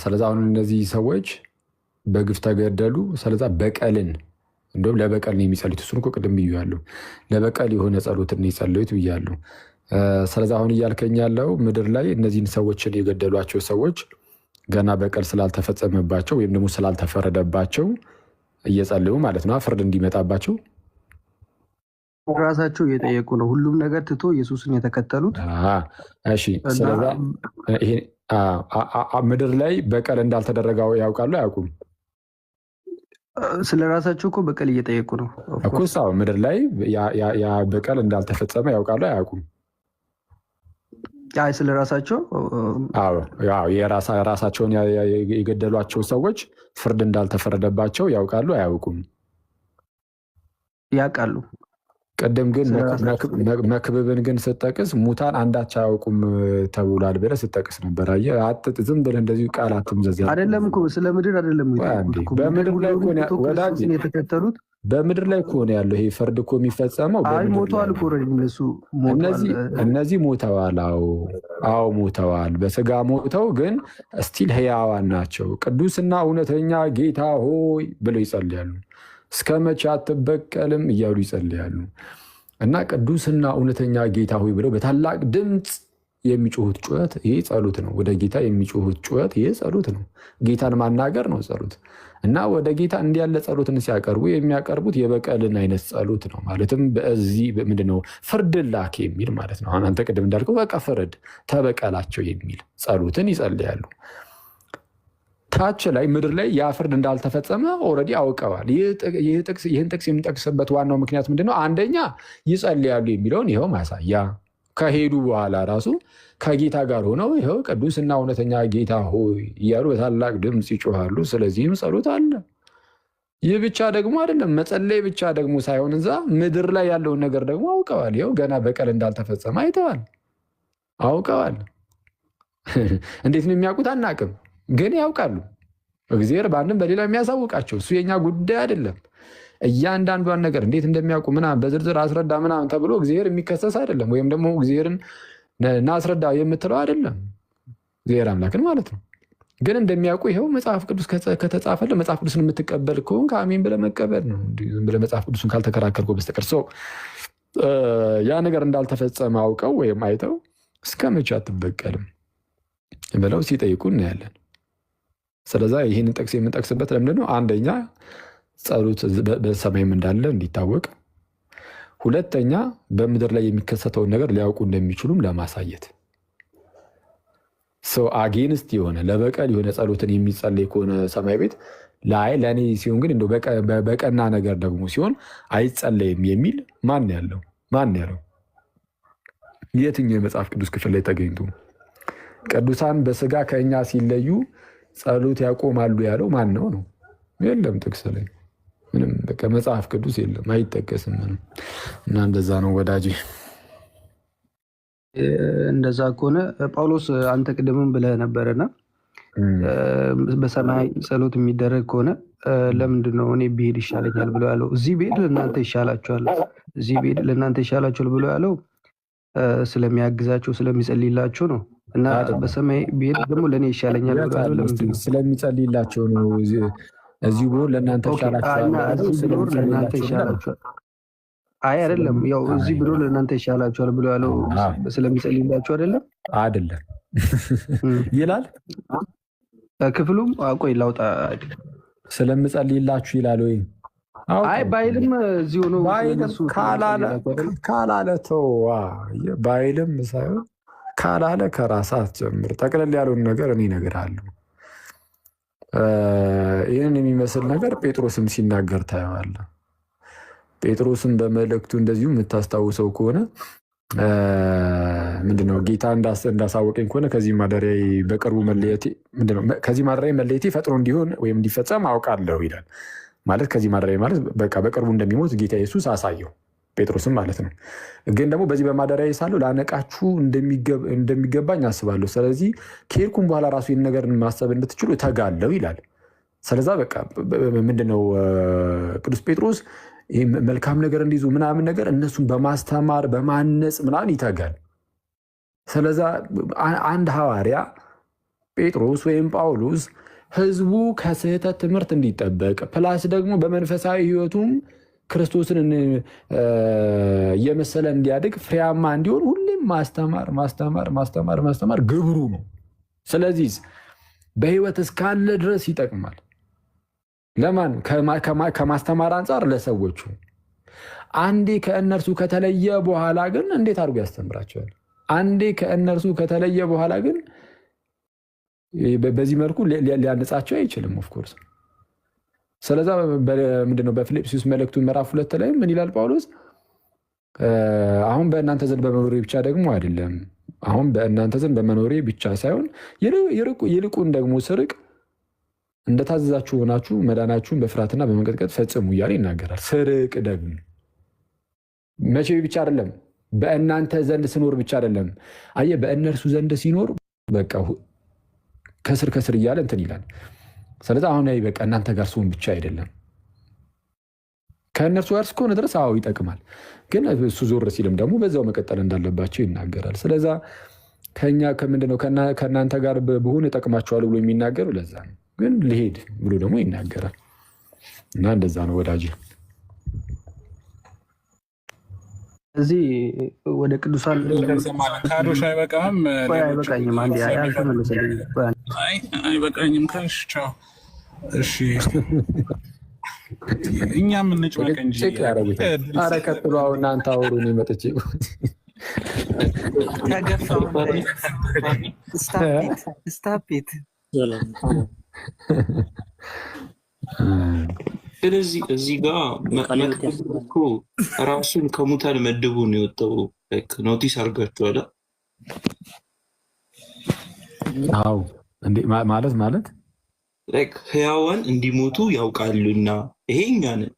ስለዛ አሁን እነዚህ ሰዎች በግፍ ተገደሉ። ስለዛ በቀልን እንደውም ለበቀል ነው የሚጸልዩት። እሱን እኮ ቅድም ብያለሁ። ለበቀል የሆነ ጸሎትን ነው የጸለዩት ብያለሁ። ስለዛ አሁን እያልከኝ ያለው ምድር ላይ እነዚህን ሰዎችን የገደሏቸው ሰዎች ገና በቀል ስላልተፈጸመባቸው ወይም ደግሞ ስላልተፈረደባቸው እየጸለዩ ማለት ነው ፍርድ እንዲመጣባቸው ራሳቸው እየጠየቁ ነው። ሁሉም ነገር ትቶ ኢየሱስን የተከተሉት። እሺ፣ ስለዛ ምድር ላይ በቀል እንዳልተደረገው ያውቃሉ አያውቁም? ስለ ራሳቸው እኮ በቀል እየጠየቁ ነው እኮ። ምድር ላይ ያ በቀል እንዳልተፈጸመ ያውቃሉ አያውቁም? ስለ ራሳቸው ራሳቸውን የገደሏቸው ሰዎች ፍርድ እንዳልተፈረደባቸው ያውቃሉ አያውቁም? ያውቃሉ። ቀደም ግን መክብብን ግን ስጠቅስ ሙታን አንዳች አያውቁም ተብሏል ብለህ ስጠቅስ ነበር። ዝም ብለህ እንደዚሁ ቃል አትምዘዝ። አይደለም እኮ ስለ ምድር አይደለም በምድር ላይ የተከተሉት በምድር ላይ ከሆነ ያለው ይሄ ፍርድ እኮ የሚፈጸመው ሞተዋል እኮ እነዚህ ሞተዋል። አዎ ሞተዋል፣ በስጋ ሞተው ግን እስቲል ህያዋን ናቸው። ቅዱስና እውነተኛ ጌታ ሆይ ብለው ይጸልያሉ። እስከ መቼ አትበቀልም እያሉ ይጸልያሉ። እና ቅዱስና እውነተኛ ጌታ ሆይ ብለው በታላቅ ድምፅ የሚጮሁት ጩኸት ይሄ ጸሎት ነው። ወደ ጌታ የሚጮሁት ጩኸት ይሄ ጸሎት ነው። ጌታን ማናገር ነው ጸሎት። እና ወደ ጌታ እንዲያለ ጸሎትን ሲያቀርቡ የሚያቀርቡት የበቀልን አይነት ጸሎት ነው። ማለትም በዚህ ምንድነው ፍርድ ላክ የሚል ማለት ነው። አሁን አንተ ቅድም እንዳልከው በቃ ፍርድ ተበቀላቸው የሚል ጸሎትን ይጸልያሉ። ታች ላይ ምድር ላይ ያ ፍርድ እንዳልተፈጸመ ኦልሬዲ አውቀዋል። ይህን ጥቅስ የምንጠቅስበት ዋናው ምክንያት ምንድነው? አንደኛ ይጸልያሉ የሚለውን ይኸው ማሳያ ከሄዱ በኋላ ራሱ ከጌታ ጋር ሆነው ይኸው ቅዱስና እውነተኛ ጌታ ሆይ እያሉ በታላቅ ድምፅ ይጮሃሉ። ስለዚህም ጸሎት አለ። ይህ ብቻ ደግሞ አይደለም፣ መጸለይ ብቻ ደግሞ ሳይሆን እዛ ምድር ላይ ያለውን ነገር ደግሞ አውቀዋል። ይኸው ገና በቀል እንዳልተፈጸመ አይተዋል፣ አውቀዋል። እንዴት ነው የሚያውቁት? አናቅም፣ ግን ያውቃሉ። እግዚአብሔር በአንድም በሌላ የሚያሳውቃቸው እሱ የኛ ጉዳይ አይደለም። እያንዳንዷን ነገር እንዴት እንደሚያውቁ ምናምን በዝርዝር አስረዳ ምናምን ተብሎ እግዚአብሔር የሚከሰስ አይደለም። ወይም ደግሞ እግዚአብሔርን እናስረዳ የምትለው አይደለም። እግዚአብሔር አምላክን ማለት ነው። ግን እንደሚያውቁ ይኸው መጽሐፍ ቅዱስ ከተጻፈለ መጽሐፍ ቅዱስን የምትቀበል ከሆን ከአሜን ብለህ መቀበል ነው። ዝም ብለህ መጽሐፍ ቅዱስን ካልተከራከርኩ በስተቀር ሰው ያ ነገር እንዳልተፈጸመ አውቀው ወይም አይተው እስከ መቼ አትበቀልም ብለው ሲጠይቁ እናያለን። ስለዛ ይህንን ጥቅስ የምንጠቅስበት ለምንድን ነው? አንደኛ ጸሎት በሰማይም እንዳለ እንዲታወቅ፣ ሁለተኛ በምድር ላይ የሚከሰተውን ነገር ሊያውቁ እንደሚችሉም ለማሳየት። ሰው አጌንስት የሆነ ለበቀል የሆነ ጸሎትን የሚጸለይ ከሆነ ሰማይ ቤት ላይ ለእኔ ሲሆን ግን እንደው በቀና ነገር ደግሞ ሲሆን አይጸለይም የሚል ማን ያለው? የትኛው የመጽሐፍ ቅዱስ ክፍል ላይ ተገኝቶ ቅዱሳን በስጋ ከእኛ ሲለዩ ጸሎት ያቆማሉ ያለው ማን ነው? የለም ጥቅስ ላይ ምንም በቃ መጽሐፍ ቅዱስ የለም፣ አይጠቀስም ምንም። እና እንደዛ ነው ወዳጅ። እንደዛ ከሆነ ጳውሎስ አንተ ቅድምም ብለህ ነበረና በሰማይ ጸሎት የሚደረግ ከሆነ ለምንድን ነው እኔ ብሄድ ይሻለኛል ብሎ ያለው? እዚህ ብሄድ ለእናንተ ይሻላችኋል፣ እዚህ ብሄድ ለእናንተ ይሻላችኋል ብሎ ያለው ስለሚያግዛቸው ስለሚጸልይላቸው ነው። እና በሰማይ ብሄድ ደግሞ ለእኔ ይሻለኛል ብሎ ያለው ለምንድን ነው? ስለሚጸልይላቸው ነው። እዚሁ ብሎ ለእናንተ ይሻላችኋል። አይ አይደለም፣ ያው እዚህ ብሎ ለእናንተ ይሻላችኋል ብሎ ያለው ስለሚጸልይላቸው አይደለም ይላል ክፍሉም። ቆይ ላውጣ። ስለምጸልይላችሁ ይላል ወይ? አይ ባይልም እዚህ ሆኖ ካላለ ተው፣ ባይልም ሳይሆን ካላለ ከራስህ ጀምር። ጠቅለል ያለውን ነገር እኔ እነግርሃለሁ። ይህንን የሚመስል ነገር ጴጥሮስም ሲናገር ታየዋለህ። ጴጥሮስም በመልእክቱ እንደዚሁ የምታስታውሰው ከሆነ ምንድነው ጌታ እንዳሳወቀኝ ከሆነ ከዚህ ማደሪያ በቅርቡ መለየቴ ፈጥኖ እንዲሆን ወይም እንዲፈጸም አውቃለሁ ይላል። ማለት ከዚህ ማደሪያ ማለት በቃ በቅርቡ እንደሚሞት ጌታ ኢየሱስ አሳየው፣ ጴጥሮስም ማለት ነው። ግን ደግሞ በዚህ በማደሪያ ሳለሁ ላነቃችሁ እንደሚገባኝ አስባለሁ። ስለዚህ ከሄድኩም በኋላ ራሱ ይህን ነገር ማሰብ እንድትችሉ እተጋለሁ ይላል። ስለዛ በቃ ምንድነው ቅዱስ ጴጥሮስ ይህ መልካም ነገር እንዲይዙ ምናምን ነገር እነሱን በማስተማር በማነጽ ምናምን ይተጋል። ስለዛ አንድ ሐዋርያ ጴጥሮስ ወይም ጳውሎስ ህዝቡ ከስህተት ትምህርት እንዲጠበቅ ፕላስ ደግሞ በመንፈሳዊ ህይወቱም ክርስቶስን እየመሰለ እንዲያድግ ፍሬያማ እንዲሆን ሁሌም ማስተማር ግብሩ ነው። ስለዚህ በህይወት እስካለ ድረስ ይጠቅማል። ለማን? ከማስተማር አንጻር ለሰዎቹ። አንዴ ከእነርሱ ከተለየ በኋላ ግን እንዴት አድርጎ ያስተምራቸዋል? አንዴ ከእነርሱ ከተለየ በኋላ ግን በዚህ መልኩ ሊያነጻቸው አይችልም። ኦፍኮርስ። ስለዛ ምንድነው በፊልጵስዩስ መልእክቱ ምዕራፍ 2 ላይ ምን ይላል ጳውሎስ? አሁን በእናንተ ዘንድ በመኖሬ ብቻ ደግሞ አይደለም፣ አሁን በእናንተ ዘንድ በመኖሬ ብቻ ሳይሆን ይልቁን ደግሞ ስርቅ እንደታዘዛችሁ ሆናችሁ መዳናችሁን በፍርሃትና በመንቀጥቀጥ ፈጽሙ እያለ ይናገራል። ስርቅ ደግሞ መቼ ብቻ አይደለም፣ በእናንተ ዘንድ ስኖር ብቻ አይደለም። አየህ፣ በእነርሱ ዘንድ ሲኖር በቃ ከስር እያለ እንትን ይላል። ስለዚህ አሁን በቃ እናንተ ጋር ሲሆን ብቻ አይደለም፣ ከእነርሱ ጋር እስከሆነ ድረስ አዎ ይጠቅማል። ግን እሱ ዞር ሲልም ደግሞ በዛው መቀጠል እንዳለባቸው ይናገራል። ስለዛ ከኛ ከምንድነው ከእናንተ ጋር ብሆን እጠቅማቸዋለሁ ብሎ የሚናገሩ ለዛ ነው። ግን ልሄድ ብሎ ደግሞ ይናገራል። እና እንደዛ ነው ወዳጅ። እዚህ ወደ ቅዱሳን ካዶሽ አይበቃም? አይበቃኝም። አንዴ አልተመለሰልኝም። አይበቃኝም ካልሽ ቻው። እሺ እኛ የምንጭበቅ እንጂ ኧረ ቀጥሎ። አሁን እናንተ አውሩ፣ እኔ መጥቼ ስታፒት። ስለዚህ እዚህ ጋር እኮ ራሱን ከሙታን መድቡ ነው የወጣው። ኖቲስ አድርጋችኋል? አዎ ማለት ህያዋን እንዲሞቱ ያውቃሉና ይሄ እኛ ነን።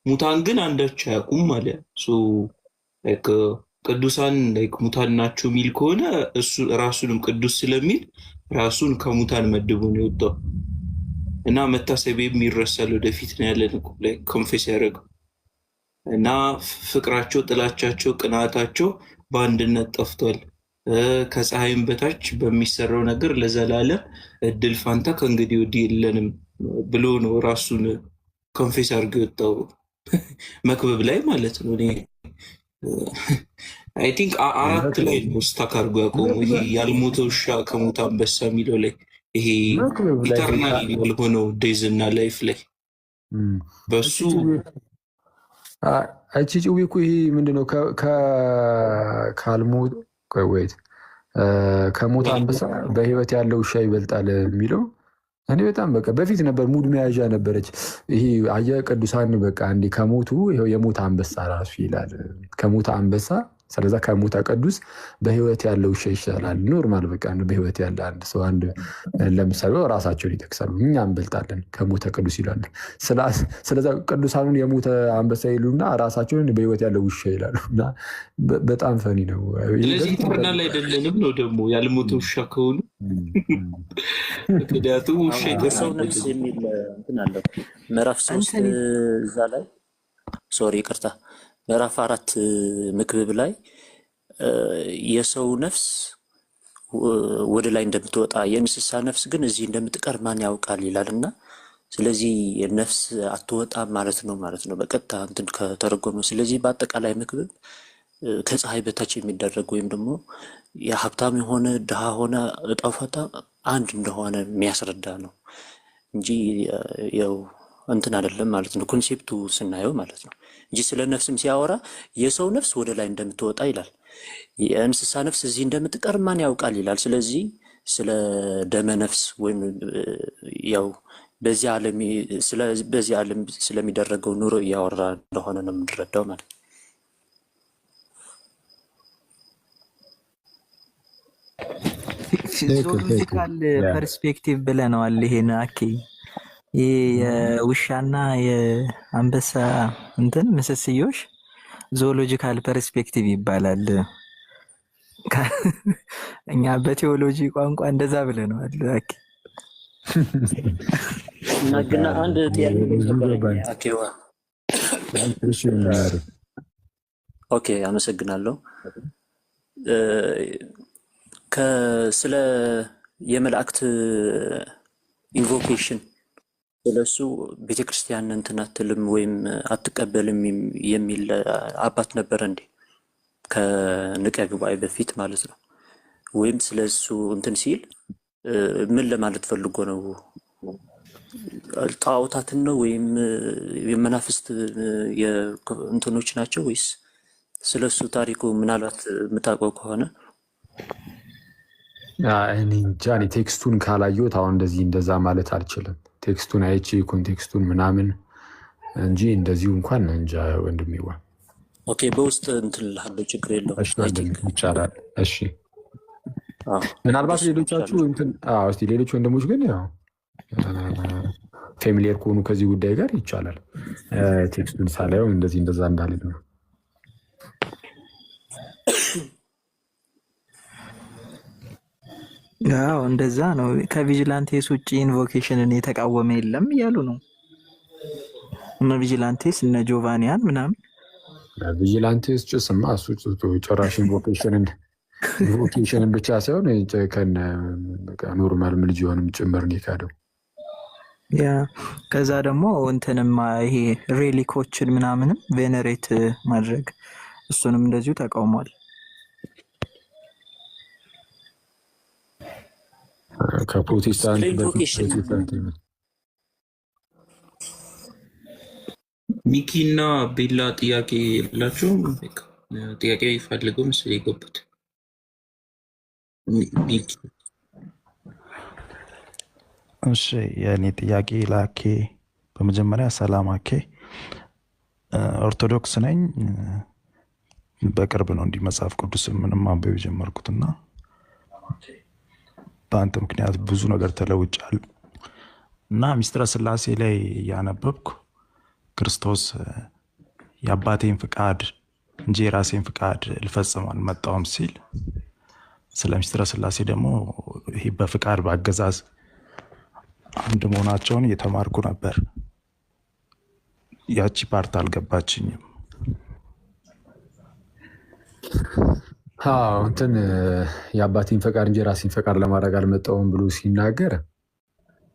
ሙታን ግን አንዳቸው አያውቁም አለ። ቅዱሳን ሙታን ናቸው የሚል ከሆነ እሱ ራሱንም ቅዱስ ስለሚል ራሱን ከሙታን መድቡ ነው የወጣው እና መታሰቢያ የሚረሳል ወደፊት ነው ያለን ኮንፌስ ያደረገው እና ፍቅራቸው፣ ጥላቻቸው፣ ቅናታቸው በአንድነት ጠፍቷል። ከፀሐይም በታች በሚሰራው ነገር ለዘላለም እድል ፋንታ ከእንግዲህ ወዲህ የለንም ብሎ ነው ራሱን ኮንፌስ አድርጎ የወጣው መክብብ ላይ ማለት ነው። አይ ቲንክ 4 ላይ ነው ስታክ አድርጎ ያቆመው። ይሄ ያልሞተ ውሻ ከሞተ አንበሳ የሚለው ላይ ይሄ ኢተርናል ያልሆነው ዴዝ እና ላይፍ ላይ በሱ እቺ ጭዊ እኮ ይሄ ምንድነው ካልሞት ወይት ከሞት አንበሳ በህይወት ያለው ውሻ ይበልጣል የሚለው እኔ በጣም በቃ በፊት ነበር ሙድ መያዣ ነበረች። ይሄ አየህ ቅዱሳን በቃ እንዲ ከሞቱ ይኸው የሞት አንበሳ ራሱ ይላል ከሞት አንበሳ። ስለዛ ከሞተ ቅዱስ በህይወት ያለው ውሻ ይሻላል። ኖርማል በቃ በህይወት ያለ አንድ ሰው አንድ ለምሳሌ ራሳቸውን ይጠቅሳሉ። እኛ እንበልጣለን ከሞተ ቅዱስ ይላሉ። ስለዛ ቅዱሳኑን የሞተ አንበሳ ይሉና ራሳቸውን በህይወት ያለው ውሻ ይላሉ። እና በጣም ፈኒ ነው። ስለዚህ ኢተርናል አይደለንም ነው ደግሞ ያልሞተ ውሻ ከሆኑ ምክንያቱም ውሻ የሰው ነፍስ የሚል እንትን አለው ምዕራፍ 3 እዛ ላይ ሶሪ ይቅርታ ምዕራፍ 4 መክብብ ላይ የሰው ነፍስ ወደ ላይ እንደምትወጣ የእንስሳ ነፍስ ግን እዚህ እንደምትቀር ማን ያውቃል ይላልና ስለዚህ ነፍስ አትወጣም ማለት ነው በቀጥታ እንትን ከተረጎመ። ስለዚህ በአጠቃላይ መክብብ ከፀሐይ በታች የሚደረግ ወይም ደግሞ የሀብታም የሆነ ድሃ ሆነ ዕጣው ፈንታ አንድ እንደሆነ የሚያስረዳ ነው እንጂ ያው እንትን አይደለም ማለት ነው። ኮንሴፕቱ ስናየው ማለት ነው እንጂ ስለ ነፍስም ሲያወራ የሰው ነፍስ ወደ ላይ እንደምትወጣ ይላል፣ የእንስሳ ነፍስ እዚህ እንደምትቀር ማን ያውቃል ይላል። ስለዚህ ስለ ደመ ነፍስ ወይም ያው በዚህ ዓለም ስለሚደረገው ኑሮ እያወራ እንደሆነ ነው የምንረዳው ማለት ነው። ፊዚዮሎጂካል ፐርስፔክቲቭ ብለነዋል። ይሄን አኬ ይሄ የውሻና የአንበሳ እንትን ምስስዮሽ ዞሎጂካል ፐርስፔክቲቭ ይባላል። እኛ በቴዎሎጂ ቋንቋ እንደዛ ብለነዋል። አኬ ግን አንድ ጥያቄ ነበረኝ አኬዋ። ኦኬ አመሰግናለሁ። ስለ የመላእክት ኢንቮኬሽን ስለሱ ቤተክርስቲያን እንትን አትልም ወይም አትቀበልም የሚል አባት ነበረ እንዴ? ከንቀ ጉባኤ በፊት ማለት ነው። ወይም ስለሱ እንትን ሲል ምን ለማለት ፈልጎ ነው? ጣዖታትን ነው ወይም የመናፍስት እንትኖች ናቸው ወይስ ስለሱ ታሪኩ ምናልባት የምታውቀው ከሆነ? እኔ እንጃ። እኔ ቴክስቱን ካላየሁት አሁን እንደዛ ማለት አልችልም። ቴክስቱን አይቼ ኮንቴክስቱን ምናምን እንጂ እንደዚሁ እንኳን እንጃ ወንድሜዋ። ኦኬ በውስጥ እንትን እልሃለሁ፣ ችግር የለውም ይቻላል። እሺ ምናልባት ሌሎቻችሁ እንትን እስኪ ሌሎች ወንድሞች ግን ያው ፌሚሊየር ከሆኑ ከዚህ ጉዳይ ጋር ይቻላል። ቴክስቱን ሳላየው እንደዛ እንዳልል ነው። ያው እንደዛ ነው። ከቪጂላንቴስ ውጭ ኢንቮኬሽንን የተቃወመ የለም እያሉ ነው። እነ ቪጂላንቴስ እነ ጆቫኒያን ምናምን ቪጂላንቴስ ጭስማ እሱ ጭራሽ ኢንቮኬሽንን ብቻ ሳይሆን ከነ ኖርማል ምልጅዮንም ጭምር ነው የካደው። ያ ከዛ ደግሞ እንትንማ ይሄ ሬሊኮችን ምናምንም ቬነሬት ማድረግ እሱንም እንደዚሁ ተቃውሟል። ከፕሮቴስታንት ሚኪ እና ቤላ ጥያቄ የላቸው ጥያቄ ይፈልገው ምስል የገቡት ሚኪ። እሺ የእኔ ጥያቄ ላኬ፣ በመጀመሪያ ሰላም አኬ። ኦርቶዶክስ ነኝ። በቅርብ ነው እንዲህ መጽሐፍ ቅዱስ ምንም ማንበብ የጀመርኩትና በአንተ ምክንያት ብዙ ነገር ተለውጫል እና ሚስጥረ ስላሴ ላይ ያነበብኩ ክርስቶስ የአባቴን ፍቃድ እንጂ የራሴን ፍቃድ ልፈጽም አልመጣሁም ሲል፣ ስለ ሚስጥረ ስላሴ ደግሞ ይሄ በፍቃድ በአገዛዝ አንድ መሆናቸውን እየተማርኩ ነበር። ያቺ ፓርት አልገባችኝም። እንትን የአባቴን ፈቃድ እንጂ ራሴን ፈቃድ ለማድረግ አልመጣሁም ብሎ ሲናገር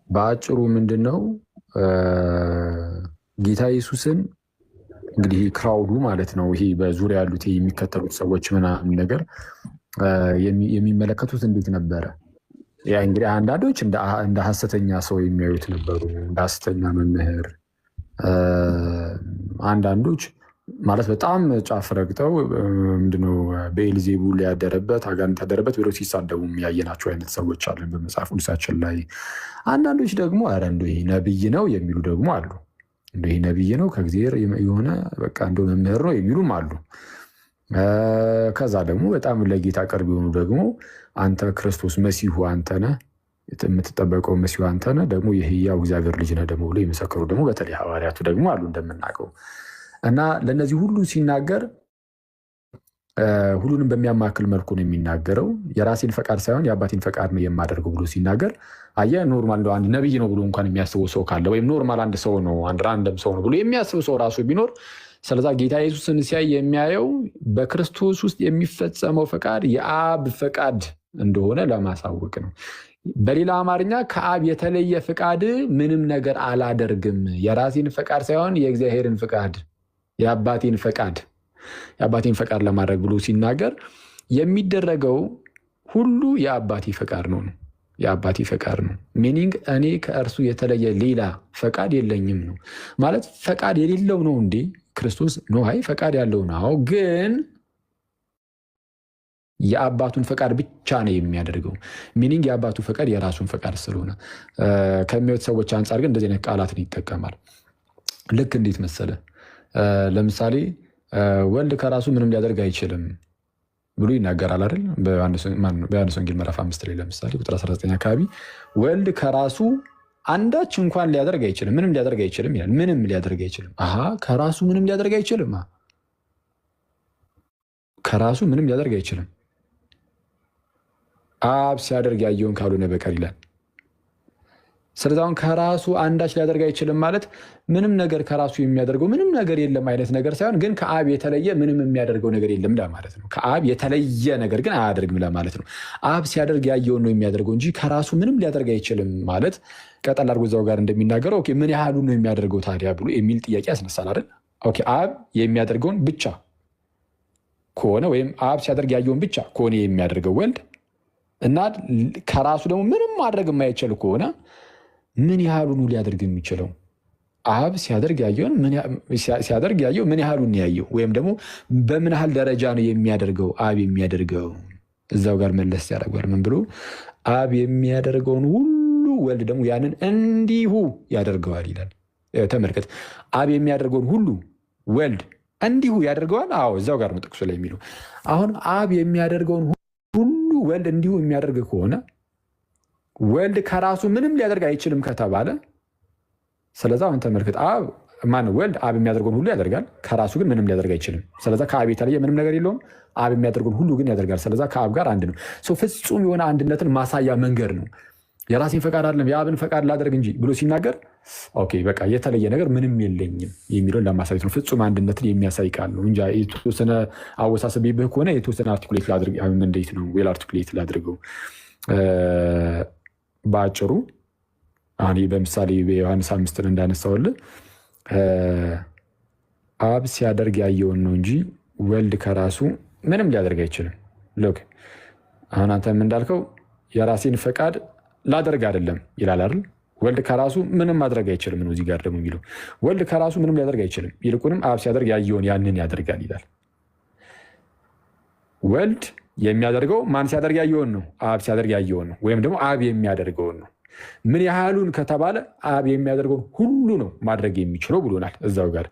በአጭሩ ምንድን ነው ጌታ ኢየሱስን እንግዲህ ክራውዱ ማለት ነው ይሄ በዙሪያ ያሉት የሚከተሉት ሰዎች ምናምን ነገር የሚመለከቱት እንዴት ነበረ? ያ እንግዲህ አንዳንዶች እንደ ሐሰተኛ ሰው የሚያዩት ነበሩ፣ እንደ ሐሰተኛ መምህር። አንዳንዶች ማለት በጣም ጫፍ ረግጠው ምንድነው በኤልዜቡል ያደረበት አጋንንት ያደረበት ብለው ሲሳደቡ ያየናቸው አይነት ሰዎች አሉ በመጽሐፍ ቅዱሳችን ላይ። አንዳንዶች ደግሞ ኧረ እንደው ይሄ ነብይ ነው የሚሉ ደግሞ አሉ። እንደው ይሄ ነብይ ነው ከእግዚአብሔር የሆነ በቃ እንደው መምህር ነው የሚሉም አሉ። ከዛ ደግሞ በጣም ለጌታ ቅርብ የሆኑ ደግሞ አንተ ክርስቶስ መሲሁ አንተ ነህ፣ የምትጠበቀው መሲሁ አንተ ነህ፣ ደግሞ የሕያው እግዚአብሔር ልጅ ነህ ደግሞ ብሎ የመሰከሩ ደግሞ በተለይ ሐዋርያቱ ደግሞ አሉ እንደምናውቀው። እና ለእነዚህ ሁሉ ሲናገር ሁሉንም በሚያማክል መልኩ ነው የሚናገረው። የራሴን ፈቃድ ሳይሆን የአባቴን ፈቃድ ነው የማደርገው ብሎ ሲናገር አየህ፣ ኖርማል አንድ ነብይ ነው ብሎ እንኳን የሚያስበው ሰው ካለ ወይም ኖርማል አንድ ሰው ነው አንድ ራንደም ሰው ነው ብሎ የሚያስብ ሰው ራሱ ቢኖር ስለዛ ጌታ ኢየሱስን ሲያይ የሚያየው በክርስቶስ ውስጥ የሚፈጸመው ፈቃድ የአብ ፈቃድ እንደሆነ ለማሳወቅ ነው። በሌላ አማርኛ ከአብ የተለየ ፈቃድ ምንም ነገር አላደርግም፣ የራሴን ፈቃድ ሳይሆን የእግዚአብሔርን ፈቃድ የአባቴን ፈቃድ ለማድረግ ብሎ ሲናገር የሚደረገው ሁሉ የአባቴ ፈቃድ ነው። የአባቴ ፈቃድ ነው ሚኒንግ እኔ ከእርሱ የተለየ ሌላ ፈቃድ የለኝም ነው ማለት። ፈቃድ የሌለው ነው እንዴ ክርስቶስ? ነው አይ ፈቃድ ያለው ነው፣ ግን የአባቱን ፈቃድ ብቻ ነው የሚያደርገው። ሚኒንግ የአባቱ ፈቃድ የራሱን ፈቃድ ስለሆነ ከሚወት ሰዎች አንጻር ግን እንደዚህ አይነት ቃላትን ይጠቀማል። ልክ እንዴት መሰለ? ለምሳሌ ወልድ ከራሱ ምንም ሊያደርግ አይችልም ብሎ ይናገራል አይደል? በዮሐንስ ወንጌል ምዕራፍ 5 ላይ ለምሳሌ ቁጥር 19 አካባቢ ወልድ ከራሱ አንዳች እንኳን ሊያደርግ አይችልም፣ ምንም ሊያደርግ አይችልም ይላል። ምንም ሊያደርግ አይችልም። ከራሱ ምንም ሊያደርግ አይችልም። ከራሱ ምንም ሊያደርግ አይችልም አብ ሲያደርግ ያየውን ካልሆነ በቀር ይላል። ስለዚህ አሁን ከራሱ አንዳች ሊያደርግ አይችልም ማለት ምንም ነገር ከራሱ የሚያደርገው ምንም ነገር የለም አይነት ነገር ሳይሆን ግን ከአብ የተለየ ምንም የሚያደርገው ነገር የለም ለማለት ነው። ከአብ የተለየ ነገር ግን አያደርግም ለማለት ነው። አብ ሲያደርግ ያየውን ነው የሚያደርገው እንጂ ከራሱ ምንም ሊያደርግ አይችልም ማለት ቀጠል አድርጎ እዛው ጋር እንደሚናገረው ኦኬ ምን ያህሉ ነው የሚያደርገው ታዲያ ብሎ የሚል ጥያቄ ያስነሳል አይደል? ኦኬ አብ የሚያደርገውን ብቻ ከሆነ ወይም አብ ሲያደርግ ያየውን ብቻ ከሆነ የሚያደርገው ወልድ እና ከራሱ ደግሞ ምንም ማድረግ የማይችል ከሆነ ምን ያህሉን ሊያደርግ የሚችለው? አብ ሲያደርግ ያየው ምን ያህሉን ያየው ወይም ደግሞ በምን ያህል ደረጃ ነው የሚያደርገው? አብ የሚያደርገው እዛው ጋር መለስ ያደርጋል። ምን ብሎ አብ የሚያደርገውን ሁሉ ወልድ ደግሞ ያንን እንዲሁ ያደርገዋል ይላል። ተመልከት፣ አብ የሚያደርገውን ሁሉ ወልድ እንዲሁ ያደርገዋል። አዎ እዛው ጋር ነው ጥቅሱ ላይ የሚለው። አሁን አብ የሚያደርገውን ሁሉ ወልድ እንዲሁ የሚያደርግ ከሆነ ወልድ ከራሱ ምንም ሊያደርግ አይችልም ከተባለ ስለዛ አሁን ተመልከት፣ ወልድ አብ የሚያደርገውን ሁሉ ያደርጋል፣ ከራሱ ግን ምንም ሊያደርግ አይችልም። ስለዛ ከአብ የተለየ ምንም ነገር የለውም። አብ የሚያደርገውን ሁሉ ግን ያደርጋል። ስለዛ ከአብ ጋር አንድ ነው። ፍጹም የሆነ አንድነትን ማሳያ መንገድ ነው። የራሴን ፈቃድ አይደለም የአብን ፈቃድ ላደርግ እንጂ ብሎ ሲናገር ኦኬ በቃ የተለየ ነገር ምንም የለኝም የሚለውን ለማሳየት ነው። ፍጹም አንድነትን የሚያሳይ ቃል ነው እንጂ የተወሰነ አወሳሰብብህ ከሆነ የተወሰነ አርቲኩሌት ላድርግ። እንዴት ነው ዌል አርቲኩሌት ላድርገው? በአጭሩ አሁን በምሳሌ በዮሐንስ 5 እንዳነሳውልህ አብ ሲያደርግ ያየውን ነው እንጂ ወልድ ከራሱ ምንም ሊያደርግ አይችልም። ሎክ አሁን አንተም እንዳልከው የራሴን ፈቃድ ላደርግ አይደለም ይላል አይደል? ወልድ ከራሱ ምንም ማድረግ አይችልም ነው። እዚህ ጋር ደግሞ የሚለው ወልድ ከራሱ ምንም ሊያደርግ አይችልም፣ ይልቁንም አብ ሲያደርግ ያየውን ያንን ያደርጋል ይላል። ወልድ የሚያደርገው ማን ሲያደርግ ያየውን ነው? አብ ሲያደርግ ያየውን ነው፣ ወይም ደግሞ አብ የሚያደርገውን ነው። ምን ያህሉን ከተባለ አብ የሚያደርገውን ሁሉ ነው ማድረግ የሚችለው ብሎናል። እዛው ጋር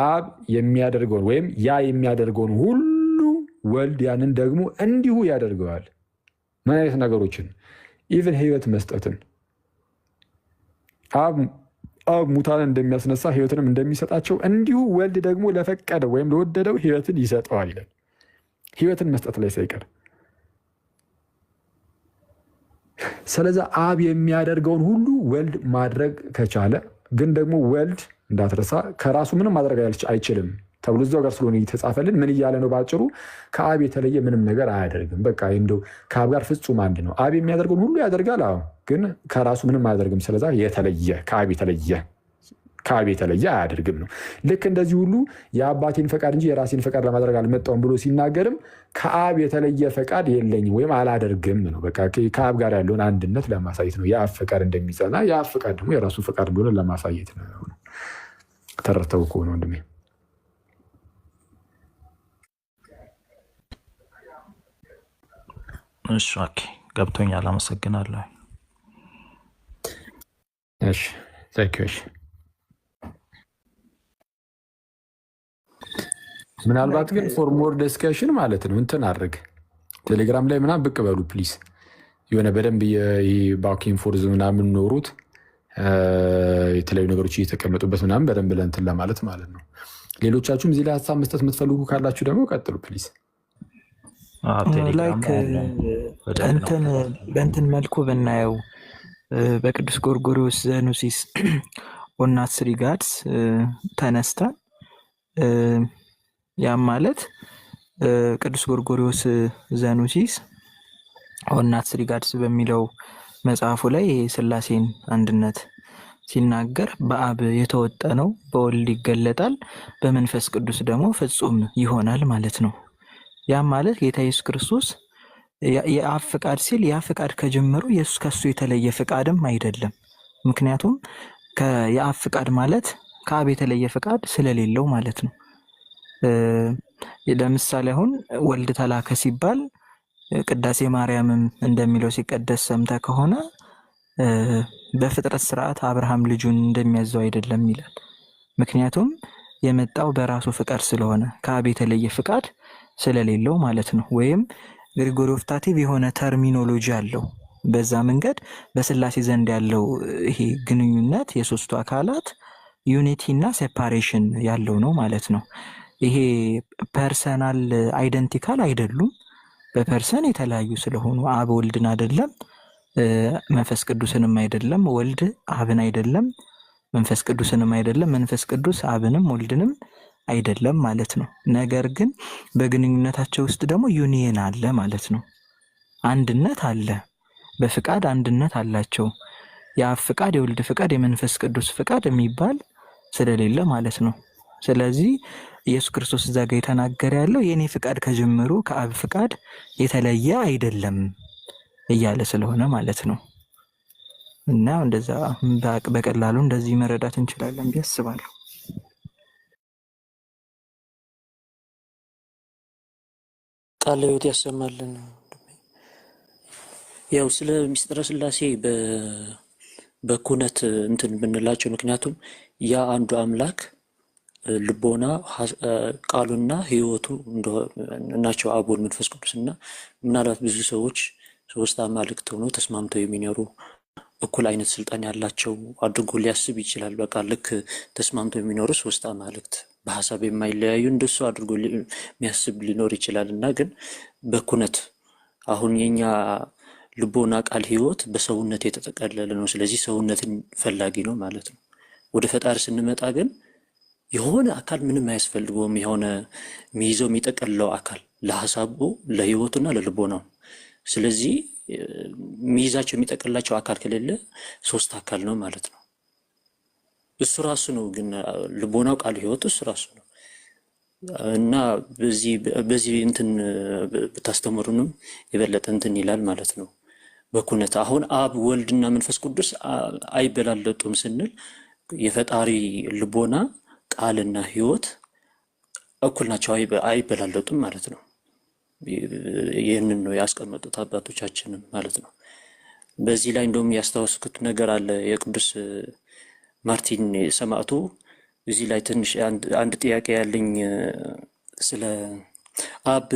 አብ የሚያደርገውን ወይም ያ የሚያደርገውን ሁሉ ወልድ ያንን ደግሞ እንዲሁ ያደርገዋል። ምን አይነት ነገሮችን? ኢቨን ህይወት መስጠትን። አብ ሙታንን እንደሚያስነሳ ህይወትንም እንደሚሰጣቸው እንዲሁ ወልድ ደግሞ ለፈቀደው ወይም ለወደደው ህይወትን ይሰጠዋል ይላል። ህይወትን መስጠት ላይ ሳይቀር። ስለዚ አብ የሚያደርገውን ሁሉ ወልድ ማድረግ ከቻለ ግን ደግሞ ወልድ እንዳትረሳ ከራሱ ምንም ማድረግ አይችልም ተብሎ እዛው ጋር ስለሆነ የተጻፈልን ምን እያለ ነው? ባጭሩ ከአብ የተለየ ምንም ነገር አያደርግም። በቃ እንደው ከአብ ጋር ፍጹም አንድ ነው። አብ የሚያደርገውን ሁሉ ያደርጋል፣ ግን ከራሱ ምንም አያደርግም። ስለዛ የተለየ ከአብ የተለየ አያደርግም ነው። ልክ እንደዚህ ሁሉ የአባቴን ፈቃድ እንጂ የራሴን ፈቃድ ለማድረግ አልመጣሁም ብሎ ሲናገርም ከአብ የተለየ ፈቃድ የለኝም ወይም አላደርግም ነው። በቃ ከአብ ጋር ያለውን አንድነት ለማሳየት ነው። የአብ ፈቃድ እንደሚጸና የአብ ፈቃድ ደግሞ የራሱ ፈቃድ እንደሆነ ለማሳየት ነው። ተረተው ከሆነ ወንድሜ እሺ፣ ኦኬ ገብቶኛል። አመሰግናለሁ። እሺ ታንኪዩ። ምናልባት ግን ፎር ሞር ዲስከሽን ማለት ነው እንትን አድርግ ቴሌግራም ላይ ምናምን ብቅ በሉ ፕሊዝ። የሆነ በደንብ ባኪን ፎርዝ ምናምን ኖሩት የተለያዩ ነገሮች እየተቀመጡበት ምናምን በደንብ ለእንትን ለማለት ማለት ነው። ሌሎቻችሁም እዚህ ላይ ሀሳብ መስጠት የምትፈልጉ ካላችሁ ደግሞ ቀጥሉ ፕሊዝ። ላይክ በእንትን መልኩ ብናየው በቅዱስ ጎርጎርዮስ ዘኑሲስ ኦን አስሪ ጋድስ ተነስተን ያም ማለት ቅዱስ ጎርጎርዮስ ዘኑሲስ ኦን አስሪ ጋድስ በሚለው መጽሐፉ ላይ የሥላሴን አንድነት ሲናገር በአብ የተወጠነው በወልድ ይገለጣል፣ በመንፈስ ቅዱስ ደግሞ ፍጹም ይሆናል ማለት ነው። ያም ማለት ጌታ ኢየሱስ ክርስቶስ የአብ ፍቃድ ሲል ያ ፍቃድ ከጀመሩ ኢየሱስ ከሱ የተለየ ፍቃድም አይደለም። ምክንያቱም የአብ ፍቃድ ማለት ከአብ የተለየ ፍቃድ ስለሌለው ማለት ነው። ለምሳሌ አሁን ወልድ ተላከ ሲባል ቅዳሴ ማርያምም እንደሚለው ሲቀደስ ሰምተ ከሆነ በፍጥረት ስርዓት አብርሃም ልጁን እንደሚያዘው አይደለም ይላል። ምክንያቱም የመጣው በራሱ ፍቃድ ስለሆነ ከአብ የተለየ ፍቃድ ስለሌለው ማለት ነው። ወይም ግሪጎሪ ኦፍታቲቭ የሆነ ተርሚኖሎጂ አለው። በዛ መንገድ በሥላሴ ዘንድ ያለው ይሄ ግንኙነት የሶስቱ አካላት ዩኒቲ እና ሴፓሬሽን ያለው ነው ማለት ነው። ይሄ ፐርሰናል አይደንቲካል አይደሉም። በፐርሰን የተለያዩ ስለሆኑ አብ ወልድን አይደለም፣ መንፈስ ቅዱስንም አይደለም፣ ወልድ አብን አይደለም፣ መንፈስ ቅዱስንም አይደለም፣ መንፈስ ቅዱስ አብንም ወልድንም አይደለም ማለት ነው። ነገር ግን በግንኙነታቸው ውስጥ ደግሞ ዩኒየን አለ ማለት ነው። አንድነት አለ፣ በፍቃድ አንድነት አላቸው። የአብ ፍቃድ፣ የወልድ ፍቃድ፣ የመንፈስ ቅዱስ ፍቃድ የሚባል ስለሌለ ማለት ነው። ስለዚህ ኢየሱስ ክርስቶስ እዛ ጋር የተናገረ ያለው የኔ ፍቃድ ከጀመሩ ከአብ ፍቃድ የተለየ አይደለም እያለ ስለሆነ ማለት ነው። እና እንደዛ በቀላሉ እንደዚህ መረዳት እንችላለን ብዬ አስባለሁ። ቃለ ሕይወት ያሰማልን። ያው ስለ ምስጢረ ሥላሴ በኩነት እንትን ብንላቸው፣ ምክንያቱም ያ አንዱ አምላክ ልቦና ቃሉና ሕይወቱ ናቸው አብ ወልድ መንፈስ ቅዱስ። እና ምናልባት ብዙ ሰዎች ሶስት አማልክት ሆኖ ተስማምተው የሚኖሩ እኩል አይነት ስልጣን ያላቸው አድርጎ ሊያስብ ይችላል። በቃ ልክ ተስማምተው የሚኖሩ ሶስት አማልክት በሀሳብ የማይለያዩ እንደሱ አድርጎ የሚያስብ ሊኖር ይችላል። እና ግን በኩነት አሁን የኛ ልቦና ቃል ሕይወት በሰውነት የተጠቀለለ ነው። ስለዚህ ሰውነትን ፈላጊ ነው ማለት ነው። ወደ ፈጣሪ ስንመጣ ግን የሆነ አካል ምንም አያስፈልገውም። የሆነ የሚይዘው የሚጠቀልለው አካል ለሀሳቡ ለሕይወቱና ለልቦናው። ስለዚህ የሚይዛቸው የሚጠቀልላቸው አካል ከሌለ ሶስት አካል ነው ማለት ነው። እሱ ራሱ ነው። ግን ልቦናው ቃል ሕይወቱ እሱ ራሱ ነው። እና በዚህ እንትን ብታስተምሩንም የበለጠ እንትን ይላል ማለት ነው። በኩነት አሁን አብ ወልድና መንፈስ ቅዱስ አይበላለጡም ስንል የፈጣሪ ልቦና ቃልና ሕይወት እኩል ናቸው፣ አይበላለጡም ማለት ነው። ይህንን ነው ያስቀመጡት አባቶቻችንም ማለት ነው። በዚህ ላይ እንደውም ያስታወስኩት ነገር አለ። የቅዱስ ማርቲን ሰማዕቱ እዚህ ላይ ትንሽ አንድ ጥያቄ ያለኝ ስለ አብ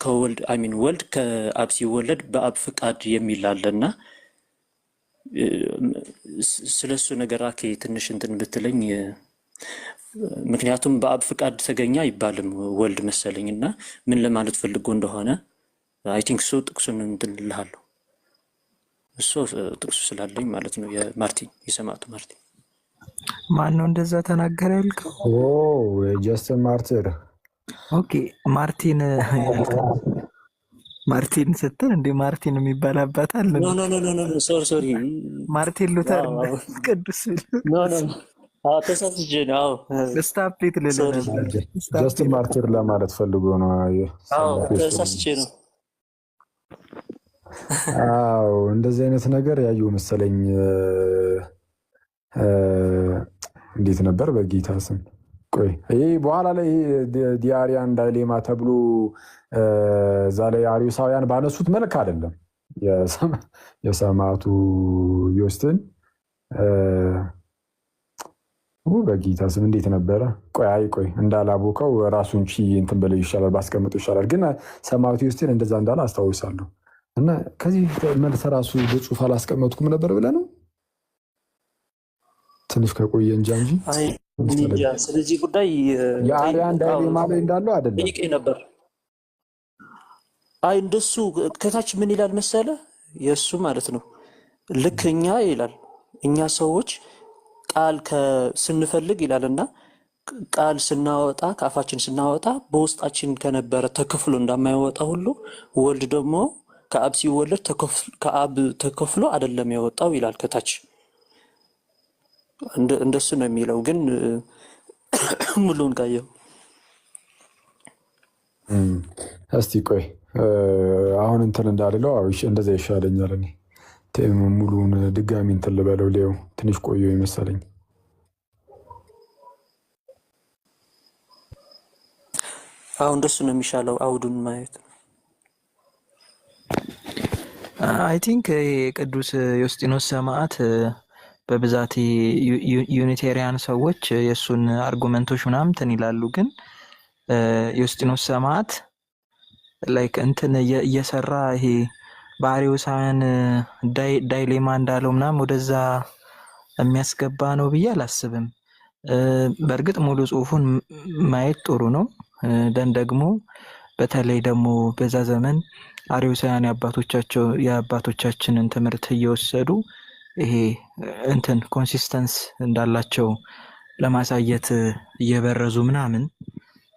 ከወልድ ወልድ ከአብ ሲወለድ በአብ ፍቃድ የሚል አለና ስለሱ ነገር አኬ ትንሽ እንትን ብትለኝ። ምክንያቱም በአብ ፍቃድ ተገኘ አይባልም ወልድ መሰለኝ። እና ምን ለማለት ፈልጎ እንደሆነ አይ ቲንክ እሱ ጥቅሱን እንትን እልሃለሁ። እሱ ጥቅሱ ስላለኝ ማለት ነው። የሰማዕቱ ማርቲን ማን ነው እንደዛ ተናገረ ያልከው? ጀስትን ማርቲር። ኦኬ ማርቲን ያልከው ማርቲን ስትል እንደ ማርቲን የሚባል አባት አለ? ሶሪ ማርቲን ሉተር ቅዱስ ተሳስቼ ነው። ስታፕ ልል ነበር። ጀስትን ማርቲር ለማለት ፈልጎ ነው። ተሳስቼ ነው። አዎ እንደዚህ አይነት ነገር ያዩ መሰለኝ። እንዴት ነበር በጌታ ስም? ቆይ ይሄ በኋላ ላይ ዲያሪያን ዳይሌማ ተብሎ እዛ ላይ አሪዮሳውያን ባነሱት መልክ አይደለም የሰማዕቱ ዮስትን በጌታ ስም እንዴት ነበረ? ቆይ እንዳላቦከው ራሱን እንትን በላይ ይሻላል ባስቀምጡ ይሻላል። ግን ሰማዕቱ ዮስትን እንደዛ እንዳለ አስታውሳለሁ። እና ከዚህ መልስ ራሱ በጽሁፍ አላስቀመጥኩም ነበር ብለህ ነው ትንሽ ከቆየ እንጂ ስለዚህ ጉዳይ የአሪያን ዳይሌማ ላይ እንዳለው አይደለም ጠይቄ ነበር። እንደሱ ከታች ምን ይላል መሰለ የእሱ ማለት ነው። ልክ እኛ ይላል እኛ ሰዎች ቃል ስንፈልግ ይላልና ቃል ስናወጣ ከአፋችን ስናወጣ በውስጣችን ከነበረ ተከፍሎ እንደማይወጣ ሁሉ ወልድ ደግሞ ከአብ ሲወለድ ከአብ ተከፍሎ አይደለም የወጣው ይላል ከታች። እንደሱ ነው የሚለው። ግን ሙሉን ካየው እስቲ ቆይ አሁን እንትን እንዳልለው እንደዛ ይሻለኛል። እኔ ሙሉን ድጋሚ እንትን ልበለው ሊው ትንሽ ቆየው ይመሰለኝ። አሁን እንደሱ ነው የሚሻለው አውዱን ማየት። አይ ቲንክ ቅዱስ ዮስጢኖስ ሰማዕት በብዛት ዩኒቴሪያን ሰዎች የእሱን አርጉመንቶች ምናምን እንትን ይላሉ። ግን ዮስጢኖስ ሰማዕት ላይክ እንትን እየሰራ ይሄ በአርዮሳውያን ዳይሌማ እንዳለው ምናምን ወደዛ የሚያስገባ ነው ብዬ አላስብም። በእርግጥ ሙሉ ጽሁፉን ማየት ጥሩ ነው። ደን ደግሞ በተለይ ደግሞ በዛ ዘመን አርዮሳውያን የአባቶቻችንን ትምህርት እየወሰዱ ይሄ እንትን ኮንሲስተንስ እንዳላቸው ለማሳየት እየበረዙ ምናምን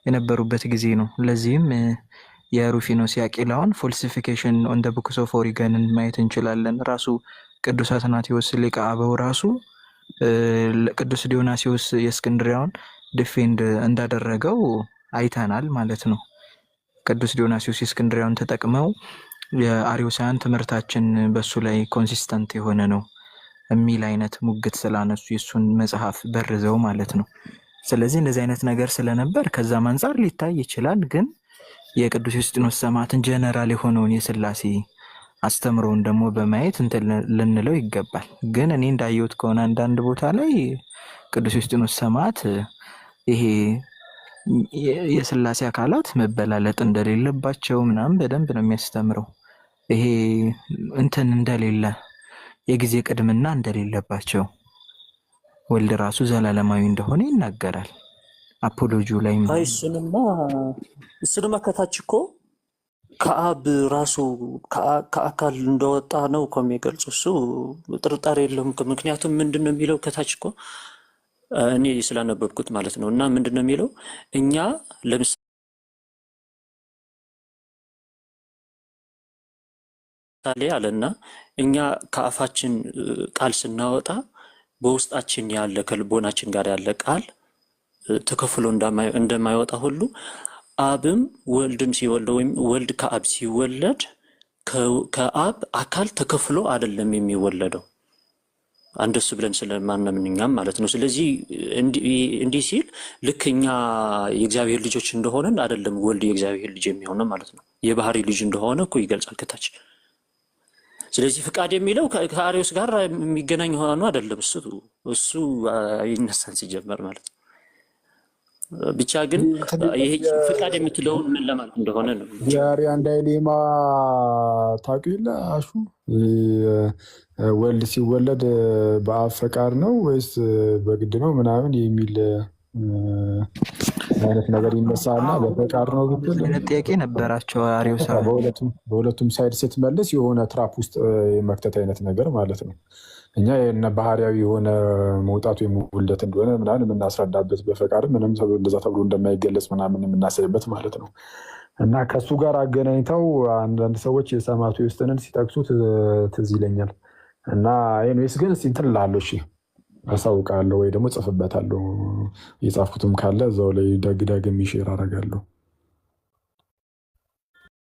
የነበሩበት ጊዜ ነው። ለዚህም የሩፊኖስ ያቄላውን ፎልሲፊኬሽን ኦን ዘ ቡክስ ኦፍ ኦሪገንን ማየት እንችላለን። ራሱ ቅዱስ አትናቴዎስ ሊቀ አበው ራሱ ቅዱስ ዲዮናሲዎስ የእስክንድሪያውን ዲፌንድ እንዳደረገው አይተናል ማለት ነው። ቅዱስ ዲዮናሲዎስ የእስክንድሪያውን ተጠቅመው የአርዮሳውያን ትምህርታችን በሱ ላይ ኮንሲስተንት የሆነ ነው የሚል አይነት ሙግት ስላነሱ የሱን መጽሐፍ በርዘው ማለት ነው። ስለዚህ እንደዚህ አይነት ነገር ስለነበር ከዛም አንጻር ሊታይ ይችላል። ግን የቅዱስ ዮስጢኖስ ሰማዕትን ጀነራል የሆነውን የሥላሴ አስተምሮውን ደግሞ በማየት እንትን ልንለው ይገባል። ግን እኔ እንዳየሁት ከሆነ አንዳንድ ቦታ ላይ ቅዱስ ዮስጢኖስ ሰማዕት ይሄ የሥላሴ አካላት መበላለጥ እንደሌለባቸው ምናምን በደንብ ነው የሚያስተምረው። ይሄ እንትን እንደሌለ የጊዜ ቅድምና እንደሌለባቸው ወልድ ራሱ ዘላለማዊ እንደሆነ ይናገራል። አፖሎጂው ላይ እሱንማ ከታች እኮ ከአብ ራሱ ከአካል እንደወጣ ነው እኮ የሚገልጹ። እሱ ጥርጣሬ የለውም። ምክንያቱም ምንድን ነው የሚለው ከታች እኮ እኔ ስላነበብኩት ማለት ነው። እና ምንድን ነው የሚለው እኛ ለምሳሌ አለና እኛ ከአፋችን ቃል ስናወጣ በውስጣችን ያለ ከልቦናችን ጋር ያለ ቃል ተከፍሎ እንደማይወጣ ሁሉ አብም ወልድም ሲወልድ ወይም ወልድ ከአብ ሲወለድ ከአብ አካል ተከፍሎ አይደለም የሚወለደው። አንደሱ ብለን ስለማናምን እኛም ማለት ነው። ስለዚህ እንዲህ ሲል ልክ እኛ የእግዚአብሔር ልጆች እንደሆነን አይደለም ወልድ የእግዚአብሔር ልጅ የሚሆነው ማለት ነው። የባህሪ ልጅ እንደሆነ እኮ ይገልጻል ከታች። ስለዚህ ፍቃድ የሚለው ከአርዮስ ጋር የሚገናኝ ሆኖ አይደለም። እሱ ይነሳን ሲጀመር ማለት ነው። ብቻ ግን ይሄ ፍቃድ የምትለውን ምን ለማለት እንደሆነ ነው። የአርያን ዳይሌማ ታውቂ የለ አሹ ወልድ ሲወለድ በአብ ፈቃድ ነው ወይስ በግድ ነው ምናምን የሚል አይነት ነገር ይነሳና በፈቃድ ነው ብትል አይነት ጥያቄ ነበራቸው አሪዮሳውያን። በሁለቱም ሳይድ ስትመልስ የሆነ ትራፕ ውስጥ የመክተት አይነት ነገር ማለት ነው። እኛ ባህሪያዊ የሆነ መውጣት ወይም ውልደት እንደሆነ ምናምን የምናስረዳበት በፈቃድ ምንም እንደዛ ተብሎ እንደማይገለጽ ምናምን የምናሳይበት ማለት ነው። እና ከሱ ጋር አገናኝተው አንዳንድ ሰዎች የሰማዕቱ ዮስጥንን ሲጠቅሱት ትዝ ይለኛል። እና ኤኒዌይስ ግን እንትን እላለሁ፣ እሺ አሳውቃለሁ ወይ ደግሞ ጽፍበታለሁ። የጻፍኩትም ካለ እዛው ላይ ደግሜ ሼር አደርጋለሁ።